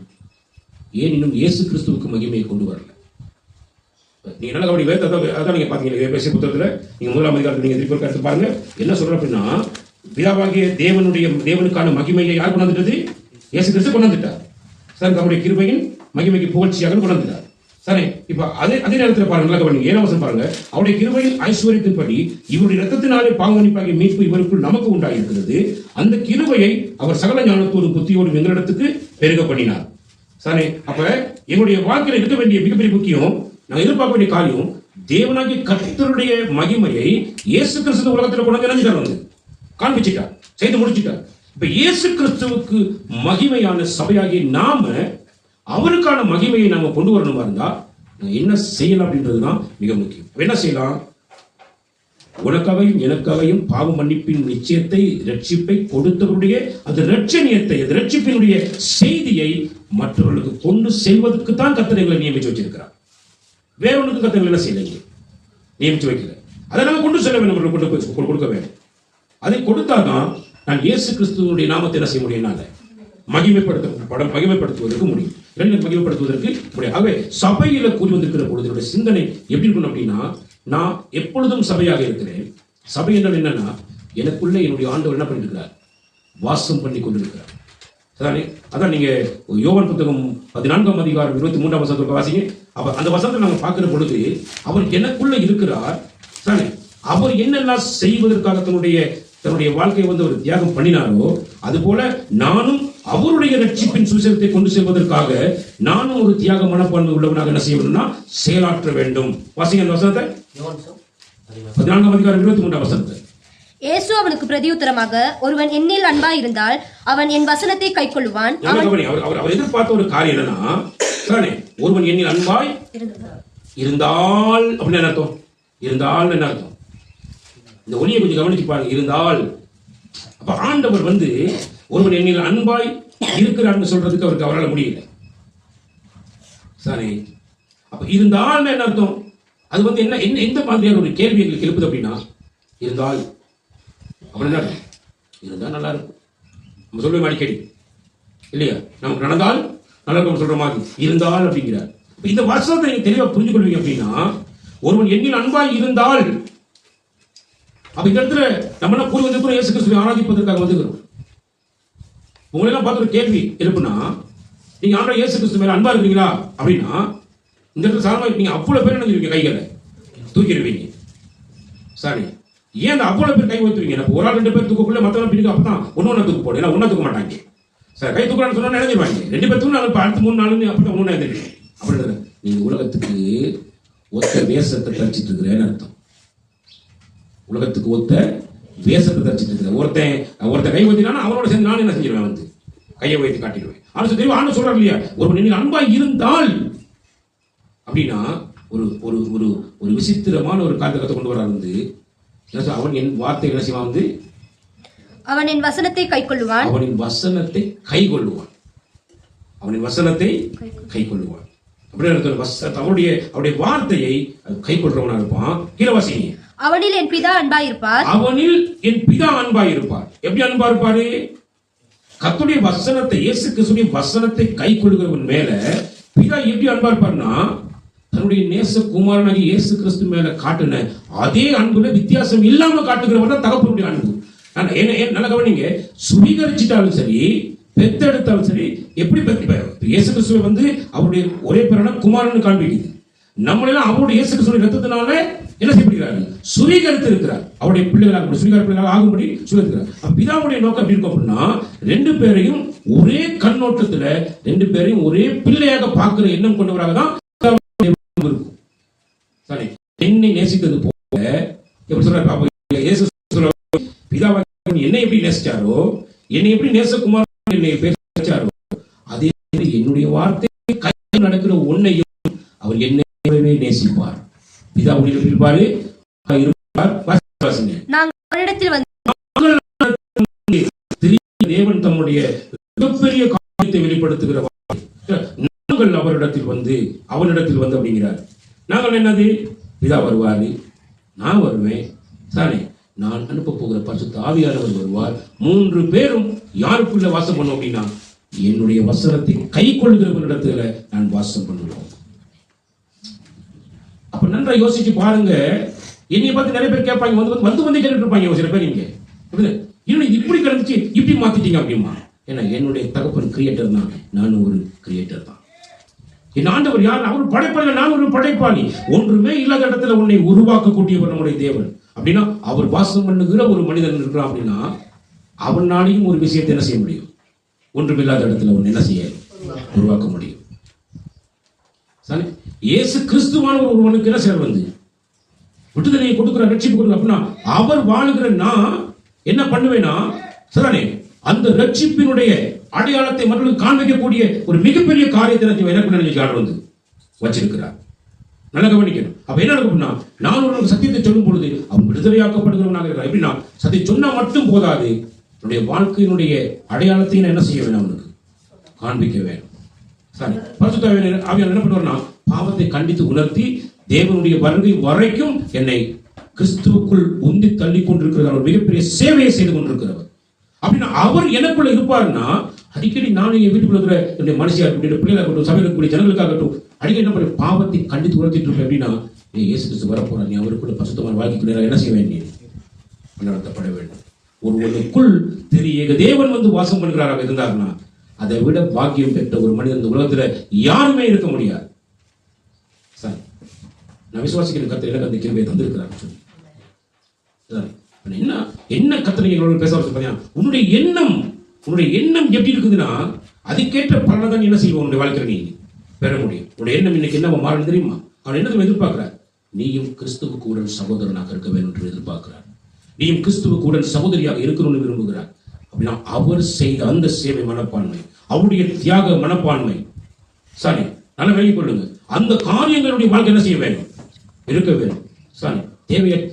ஏன் இன்னும் இயேசு கிறிஸ்துவுக்கு மகிமையை கொண்டு வரல? நீங்க நல்ல கவனிங்க. அதான் நீங்க பாத்தீங்க எபேசியர் புத்தகத்துல நீங்க 1ஆம் அதிகாரத்தில் நீங்க திருப்பி எடுத்து பாருங்க. என்ன சொல்ற அப்படின்னா, பிதாவாகிய தேவனுக்கான மகிமையை யார் கொண்டு வந்துட்டது? இயேசு கிறிஸ்து கொண்டு வந்துட்டார். சார், அவருடைய கிருபையின் மகிமைக்கு புகழ்ச்சியாக கொண்டு வந்துட்டார். சரி, இப்ப அதே நேரத்தில் பாருங்க, நல்ல கவனிங்க. 7ஆம் வசனம் பாருங்க. அவருடைய கிருபையின் ஐஸ்வர்யத்தின்படி இவருடைய ரத்தத்தினாலே பாவமன்னிப்பாகிய மீட்பு இவருக்குள் நமக்கு உண்டாயிருக்கிறது. அந்த கிருபையை அவர் சகல ஞானத்தோடும் புத்தியோடும் எங்களிடத்துக்கு பெருக பண்ணினார். சரி, அப்ப எங்களுடைய வாழ்க்கையில் இருக்க வேண்டிய மிகப்பெரிய முக்கியம், நாங்கள் எதிர்பார்க்க வேண்டிய காரியம், தேவனாகிய கர்த்தருடைய மகிமையை இயேசு கிறிஸ்து உலகத்தில் கொண்டு வந்து காண்பிச்சிட்டார், செய்து முடிச்சிட்டார். இப்ப இயேசு கிறிஸ்துவுக்கு மகிமையான சபையாகிய நாம அவருக்கான மகிமையை நாம கொண்டு வரணுமா இருந்தா என்ன செய்யலாம் அப்படின்றதுதான் மிக முக்கியம். என்ன செய்யலாம்? உனக்காகவும் எனக்காகவும் பாவ மன்னிப்பின் நிச்சயத்தை, ரட்சிப்பை கொடுத்தவருடைய அந்த ரட்சணியத்தை, அந்த ரட்சிப்பினுடைய செய்தியை மற்றவர்களுக்கு கொண்டு செல்வதற்கு தான் கர்த்தர் எங்களை நியமிச்சு வச்சிருக்கிறார். வேற ஒன்றுக்கு கர்த்தர் என்ன செய்யலைங்க, நியமிச்சு வைக்கல. அதை நாங்கள் கொண்டு செல்ல வேண்டும், கொண்டு போய் கொடுக்க வேண்டும். அதை கொடுத்தாதான் நான் இயேசு கிறிஸ்துவனுடைய நாமத்தை என்ன செய்ய முடியும், மகிமைப்படுத்துவதற்கு முடியும், மகிமைப்படுத்துவதற்கு முடியும். ஆகவே சபையில கூறி வந்திருக்கிற பொழுது சிந்தனை எப்படி இருக்கணும் அப்படின்னா, நான் எப்பொழுதும் சபையாக இருக்கிறேன். சபை என்னன்னா, எனக்குள்ள என்னுடைய ஆண்டவர் என்ன பண்ணிருக்கிறார், வாசம் பண்ணி கொண்டிருக்கிறார். அதான் நீங்க யோவான் புத்தகம் 14ஆம் அதிகாரம் 23ஆம் வசனத்தை வாசிங்க. அந்த வசனத்தை நாங்கள் பார்க்கிற பொழுது அவர் எனக்குள்ள இருக்கிறார். அவர் என்னெல்லாம் செய்வதற்காக தன்னுடைய வாழ்க்கையை வந்து ஒரு தியாகம் பண்ணினாரோ, அது போல நானும் அவருடைய ரட்சிப்பின் சுவிசேஷத்தை கொண்டு செல்வதற்காக நானும் ஒரு தியாக மனப்பான்மை உள்ளவனாக என்ன செய்ய வேண்டும்னா செயலாற்ற வேண்டும். வாசிங்க அந்த வசனத்தை. 14ஆம் அதிகாரம் 23ஆம் வசனத்தை. இயேசு அவனுக்கு பிரதியுத்தரமாக, ஒருவன் என்னில் அன்பா இருந்தால் அவன் என் வசனத்தை கைக்கொள்வான். அவர் எதிர்பார்த்த ஒரு காரியம் என்னன்னா, ஒருவன் என்னில் அன்பாய் இருந்தால் அப்படின்னு என்ன அர்த்தம்? இருந்தால் என்ன அர்த்தம்? இந்த ஒளியை கொஞ்சம் கவனிச்சு பாருங்க. இருந்தால், அப்ப ஆண்டவர் வந்து ஒருவன் என்னில் அன்பாய் இருக்கிறான்னு சொல்றதுக்கு அவரால் முடியல. சரி, அப்ப இருந்தால் என்ன அர்த்தம்? அது வந்து என்ன எந்த மாதிரியான ஒரு கேள்வி எங்களுக்கு எழுப்புது அப்படின்னா, இருந்தால் அப்படின்னா இருந்தால் நல்லா இருக்கும் நம்ம சொல்லுவோம் அடிக்கடி இல்லையா? நமக்கு நடந்தால் நல்லா இருக்கும் சொல்ற மாதிரி இருந்தால் அப்படிங்கிறார். இந்த வசனத்தை நீங்க தெளிவா புரிஞ்சு கொள்வீங்க அப்படின்னா, ஒருவன் எண்ணில் அன்பாய் இருந்தால், அப்ப இந்த இடத்துல நம்ம என்ன கூறி வந்திருக்கிறோம், இயேசு கிறிஸ்துவை ஆராதிப்பதற்காக வந்துக்கிறோம். உங்களை எல்லாம் பார்த்து ஒரு கேள்வி எழுப்புனா, நீங்க ஆண்டவர் இயேசு கிறிஸ்து மேல அன்பா இருக்கீங்களா அப்படின்னா, இந்த இடத்துல சாதாரண நீங்க அவ்வளவு பேர் நினைச்சிருவீங்க, கைகளை தூக்கிடுவீங்க. சரி, ஏன் அந்த அவ்வளவு பேர் கை வைத்துவீங்க? நம்ம ஒரு ஆள் 2 பேர் தூக்கக்குள்ள மத்தவங்க பிடிக்கும், அப்பதான் ஒண்ணு தூக்கு போடும். ஏன்னா ஒண்ணா தூக்க மாட்டாங்க. சார் கை தூக்கலான்னு சொன்னா நினைஞ்சிருவாங்க. 2 பேர் தூக்கினா அடுத்து 3 நாள் அப்பதான் ஒண்ணு எழுந்திருக்கீங்க. அப்படி நீங்க உலகத்துக்கு ஒத்த வேஷத்தை தரிச்சிட்டு இருக்கிறேன்னு அர்த்தம். உலகத்துக்கு ஒத்த வேஷத்தை தரிச்சிட்டு இருக்கிற ஒருத்தன் கை வைத்தினா அவனோட சேர்ந்து நான் என்ன செஞ்சிருவேன்? வந்து கையை வைத்து காட்டிடுவேன். ஆனா தெரியும், ஆண்டு சொல்றாரு இல்லையா, ஒரு நீங்க அன்பா இருந்தால் அப்படின்னா ஒரு ஒரு ஒரு ஒரு விசித்திரமான ஒரு காரியத்தை கொண்டு வராரு. வந்து அவன் என் வார்த்தை என்ன செய்வான்? வந்து அவன் என் வசனத்தை கைக்கொள்ளுவான். அவனின் வசனத்தை கைக்கொள்ளுவான். அவனின் வசனத்தை கைக்கொள்ளுவான். அவருடைய வார்த்தையை கைக்கொள்றவனா இருப்பான். கீழவாசிங்க, அவனில் என் பிதா அன்பாயிருப்பார். அவனில் என் பிதா அன்பாயிருப்பார். எப்படி அன்பா இருப்பாரு? கர்த்தருடைய வசனத்தை, இயேசு கிறிஸ்துவின் வசனத்தை கைக்கொள்கிறவன் மேல பிதா எப்படி அன்பா இருப்பார்னா, தன்னுடைய நேச குமாரனாகிய இயேசு கிறிஸ்து மேல காட்டின அதே அன்புல வித்தியாசம் இல்லாம காட்டுகிறவன் தான் தகப்பனுடைய அன்பு. நல்ல கவனிங்க, சுவீகரிச்சிட்டாலும் சரி, பெத்தெடுத்தாலும் சரி, எப்படி இயேசு கிறிஸ்துவை வந்து அவருடைய ஒரே பேரான குமாரன் காண்பிக்குது. நம்மளெல்லாம் அவருடைய இயேசு கிறிஸ்துவின் ரத்தத்தினால என்ன செய்யப்படுகிறார்கள்? சுவீகரித்து இருக்கிறார். அவருடைய பிள்ளைகளாக சுவீகார பிள்ளைகளாக ஆகும்படி சுவீகரிக்கிறார். பிதாவுடைய நோக்கம் எப்படி இருக்கும் அப்படின்னா, 2 பேரையும் ஒரே கண்ணோட்டத்துல 2 பேரையும் ஒரே பிள்ளையாக பார்க்கிற எண்ணம் கொண்டவராக தான் இருக்கும். சரி, என்னை நேசித்தது போல எப்படி சொல்றாரு? பிதாவை என்னை எப்படி நேசிச்சாரோ, என்னை எப்படி நேசகுமார் என்னை பேசாரோ, அதே என்னுடைய வார்த்தை கையில் நடக்கிற ஒன்னையும் அவர் என்னை நேசிப்பார். பிதா உடைய இருப்பாரு. தேவன் தம்முடைய மிகப்பெரிய காரியத்தை வெளிப்படுத்துகிற நாங்கள் அவரிடத்தில் வந்து அவனிடத்தில் வந்து அப்படிங்கிறார். நாங்கள் என்னது? பிதா வருவாரு, நான் வருவேன், சானே நான் அனுப்ப போகிற பரிசுத்த ஆவியானவர் வருவார். 3 பேரும் யாருக்குள்ள வாசம் பண்ணும் அப்படின்னா, என்னுடைய வசனத்தை கை கொள்கிறவரிடத்துல நான் வாசம் பண்ணுவோம். அப்ப நன்றா யோசிச்சு பாருங்க. என்னைய பார்த்து நிறைய பேர் கேட்பாங்க, வந்து கேட்டுட்டு இருப்பாங்க சில பேர். இங்க இப்படி கிடந்துச்சு, இப்படி மாத்திட்டீங்க அப்படிமா. ஏன்னா என்னுடைய தகப்பன் கிரியேட்டர் தான், நானும் ஒரு கிரியேட்டர் தான். என் ஆண்டவர் யார்? அவர் படைப்பாளி, நான் ஒரு படைப்பாளி. ஒன்றுமே இல்லாத இடத்துல உன்னை உருவாக்கக்கூடியவர் நம்முடைய தேவன். அப்படின்னா அவர் வாசம் பண்ணுகிற ஒரு மனிதன் இருக்கிறான் அப்படின்னா, அவனாலையும் ஒரு விஷயத்தை என்ன செய்ய முடியும்? ஒன்றுமில்லாத இடத்துல ஒன்று என்ன செய்ய உருவாக்க முடியும். இயேசு கிறிஸ்துவான ஒருவனுக்கு என்ன செய்ய வந்து விடுதலையை கொடுக்கிற, ரட்சிப்பு கொடுக்கிற அப்படின்னா, அவர் வாழுகிற நான் என்ன பண்ணுவேன்னா, சரிதானே, அந்த ரட்சிப்பினுடைய அடையாளத்தை மற்றவர்களுக்கு காண்பிக்கக்கூடிய ஒரு மிகப்பெரிய காரியத்தை எனக்கு வந்து வச்சிருக்கிறார். நல்ல கவனிக்கணும். அப்ப என்ன நடக்கும்னா, நான் ஒரு சத்தியத்தை சொல்லும் பொழுது அவன் விடுதலையாக்கப்படுகிறவனாக இருக்கிறான். எப்படின்னா, சத்தியம் சொன்னா மட்டும் போதாது, என்னுடைய வாழ்க்கையினுடைய அடையாளத்தை நான் என்ன செய்ய வேணும்? அவனுக்கு காண்பிக்க வேணும். சரி, பரிசுத்த ஆவியானவர் என்ன பண்ணுவார்னா, பாவத்தை கண்டித்து உணர்த்தி தேவனுடைய வருகை வரைக்கும் என்னை கிறிஸ்துவுக்குள் உந்தி தள்ளி கொண்டிருக்கிறார். ஒரு மிகப்பெரிய சேவையை செய்து கொண்டிருக்கிறவர். அப்படின்னா அவர் எனக்குள்ள இருப்பாருன்னா, அடிக்கடி நானே என் வீட்டுக்குள்ள இருக்கிற என்னுடைய மனுஷியா இருக்கட்டும், பிள்ளைகளாக இருக்கட்டும், சபையில் இருக்கக்கூடிய ஜனங்களுக்காகட்டும், அடிக்கடி என்ன பண்ணி பாவத்தை கண்டித்து உணர்த்திட்டு இருப்பேன். அப்படின்னா, நீ இயேசு கிறிஸ்து வரப்போற, நீ அவருக்குள்ள பரிசுத்தமான வாழ்க்கைக்குள்ள என்ன செய்ய வேண்டிய நடத்தப்பட வேண்டும். ஒருவனுக்குள் திரு தேவன் வந்து வாசம் பண்ணுகிறாராக இருந்தார்னா, அதை விட பாக்கியம் பெற்ற ஒரு மனிதன் இந்த உலகத்துல யாருமே இருக்க முடியாது. சரி, நான் விசுவாசிக்கிற கர்த்தர் எனக்கு அந்த கிருபையை தந்திருக்கிறார். என்ன கர்த்தர் பேச பார்த்தீங்கன்னா, உன்னுடைய எண்ணம் எப்படி இருக்குதுன்னா, அதுக்கேற்ற பலனை தான் என்ன செய்வோம் உன்னுடைய வாழ்க்கையில் நீ பெற முடியும். உன்னுடைய எண்ணம் இன்னைக்கு என்ன மாறும் தெரியுமா? அவன் என்னத்தை எதிர்பார்க்கிறார்? நீயும் கிறிஸ்துவுக்கு உடன் சகோதரனாக இருக்க வேண்டும் என்று எதிர்பார்க்கிறார். நீயும் கிறிஸ்துவுக்கு உடன் சகோதரியாக இருக்கணும்னு விரும்புகிறார். அப்படின்னா அவர் செய்த அந்த சேவை மனப்பான்மை, அவருடைய தியாக மனப்பான்மை, சரி, நல்ல விலகிக் கொள்ளுங்க. அந்த காரியங்களுடைய வாழ்க்கை என்ன செய்ய வேண்டும்? இருக்க வேண்டும். சரி,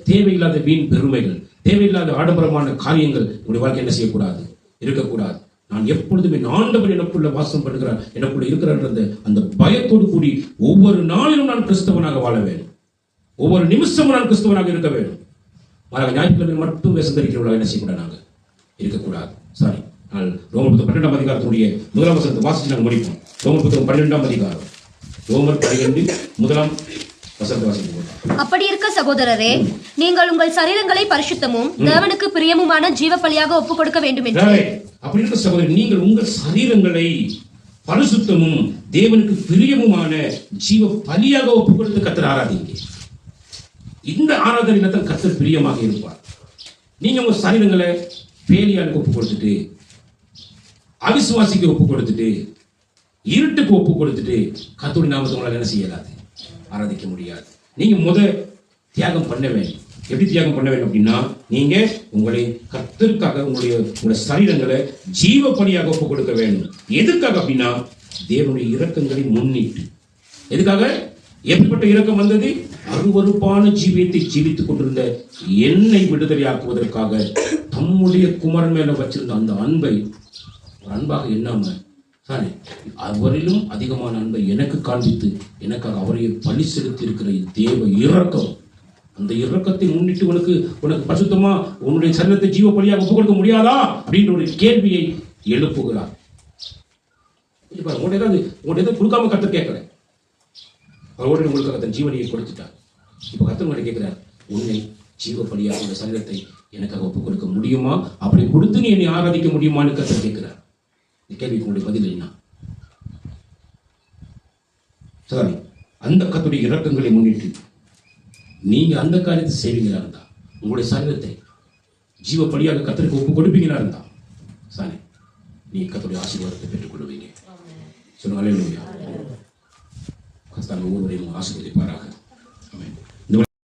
தேவையில்லாத வீண் பெருமைகள், தேவையில்லாத ஆடம்பரமான காரியங்கள் உங்களுடைய வாழ்க்கை என்ன செய்யக்கூடாது? இருக்கக்கூடாது. நான் எப்பொழுதுமே ஆண்டவர் எனக்குள்ள வாசம் பண்ணுகிறார், எனக்குள்ள இருக்கிறார் அந்த பயத்தோடு கூடி ஒவ்வொரு நாளிலும் நான் கிறிஸ்தவனாக வாழ வேண்டும். ஒவ்வொரு நிமிஷமும் நான் கிறிஸ்தவனாக இருக்க வேண்டும். ஞாயிற்றுக்கிழமை மட்டும் வேஷம் தரிக்கிறவர்களாக என்ன செய்யக்கூடாது? நாங்கள் இருக்கக்கூடாது. சாரி, நான் ரோமர் புத்தகம் 12ஆம் அதிகாரத்துடைய 1ஆம் வசனத்தை வாசித்து நாங்கள் முடிப்போம். ரோமர் புத்தகம் 12ஆம் அதிகாரம், ரோமர் 12 1ஆம் வசனத்தை வாசிப்போம். அப்படி இருக்க சகோதரரே, நீங்கள் உங்கள் சரீரங்களை பரிசுத்தமும் தேவனுக்கு பிரியமுமான ஜீவ பலியாக ஒப்புக் கொடுக்க வேண்டும் என்று. அப்படி இருக்க சகோதரர், நீங்கள் உங்கள் சரீரங்களை பரிசுத்தமும் தேவனுக்கு பிரியமுமான ஜீவ பலியாக ஒப்புக் கொடுத்து கர்த்தரை ஆராதிங்க. இந்த ஆராதனையில தான் கர்த்தர் பிரியமாக இருப்பார். நீங்க உங்க சரீரங்களை பேலியாளுக்கு ஒப்பு கொடுத்துட்டு, அவிசுவாசிக்கு ஒப்பு கொடுத்துட்டு, இருட்டுக்கு ஒப்பு கொடுத்துட்டு கர்த்தருடைய நாமத்தை உங்களால் என்ன செய்யலாது, ஆராதிக்க முடியாது. நீங்க தியாகம் பண்ண வேண்டும். எப்படி தியாகம் பண்ண வேண்டும் அப்படின்னா, நீங்க உங்களை கர்த்தருக்காக உங்களுடைய சரீரங்களை ஜீவ பலியாக ஒப்பு கொடுக்க வேண்டும். எதுக்காக அப்படின்னா, தேவனுடைய இரக்கங்களை முன்னிட்டு. எதுக்காக? எப்படிப்பட்ட இரக்கம் வந்தது? அருவருப்பான ஜீவியத்தை ஜீவித்துக் கொண்டிருந்த என்னை விடுதலையாக்குவதற்காக தம்முடைய குமாரன் மேல வச்சிருந்த அந்த அன்பை ஒரு அன்பாக எண்ணாம தானே அவரிலும் அதிகமான அன்பை எனக்கு காண்பித்து எனக்காக அவரையே பலி செலுத்தி இருக்கிற தேவ இரக்கம். அந்த இரக்கத்தை முன்னிட்டு உனக்கு பசுத்தமா உன்னுடைய சரீரத்தை ஜீவ பலியாக ஒப்பு கொடுக்க முடியாதா அப்படின்ற ஒரு கேள்வியை எழுப்புகிறார். உங்கள்கிட்ட ஏதாவது கொடுக்காம கர்த்தர் கேட்கல, அவரோட உங்களுக்கு கர்த்தர் ஜீவனையை கொடுத்துட்டார். இப்ப கர்த்தர் உங்களை கேட்கிறார், உன்னை ஜீவ பலியாக உள்ள சரீரத்தை எனக்காக ஒப்பு கொடுக்க முடியுமா? அப்படி கொடுத்து நீ என்னை ஆராதிக்க முடியுமான்னு கர்த்தர் கேட்கிறார். இந்த கேள்விக்கு உங்களுடைய பதில் என்ன? சரி, அந்த கர்த்தருடைய இரக்கங்களை முன்னிட்டு நீங்க அந்த காரியத்தை செய்வீங்களா இருந்தா, உங்களுடைய சரீரத்தை ஜீவ பலியாக கர்த்தருக்கு ஒப்பு கொடுப்பீங்களா இருந்தா சாரி, நீ கர்த்தருடைய ஆசீர்வாதத்தை பெற்றுக் கொள்வீங்க. சொல்லுங்க அல்லேலூயா. கர்த்தர் ஒவ்வொருவரையும் ஆசீர்வதிப்பாராக.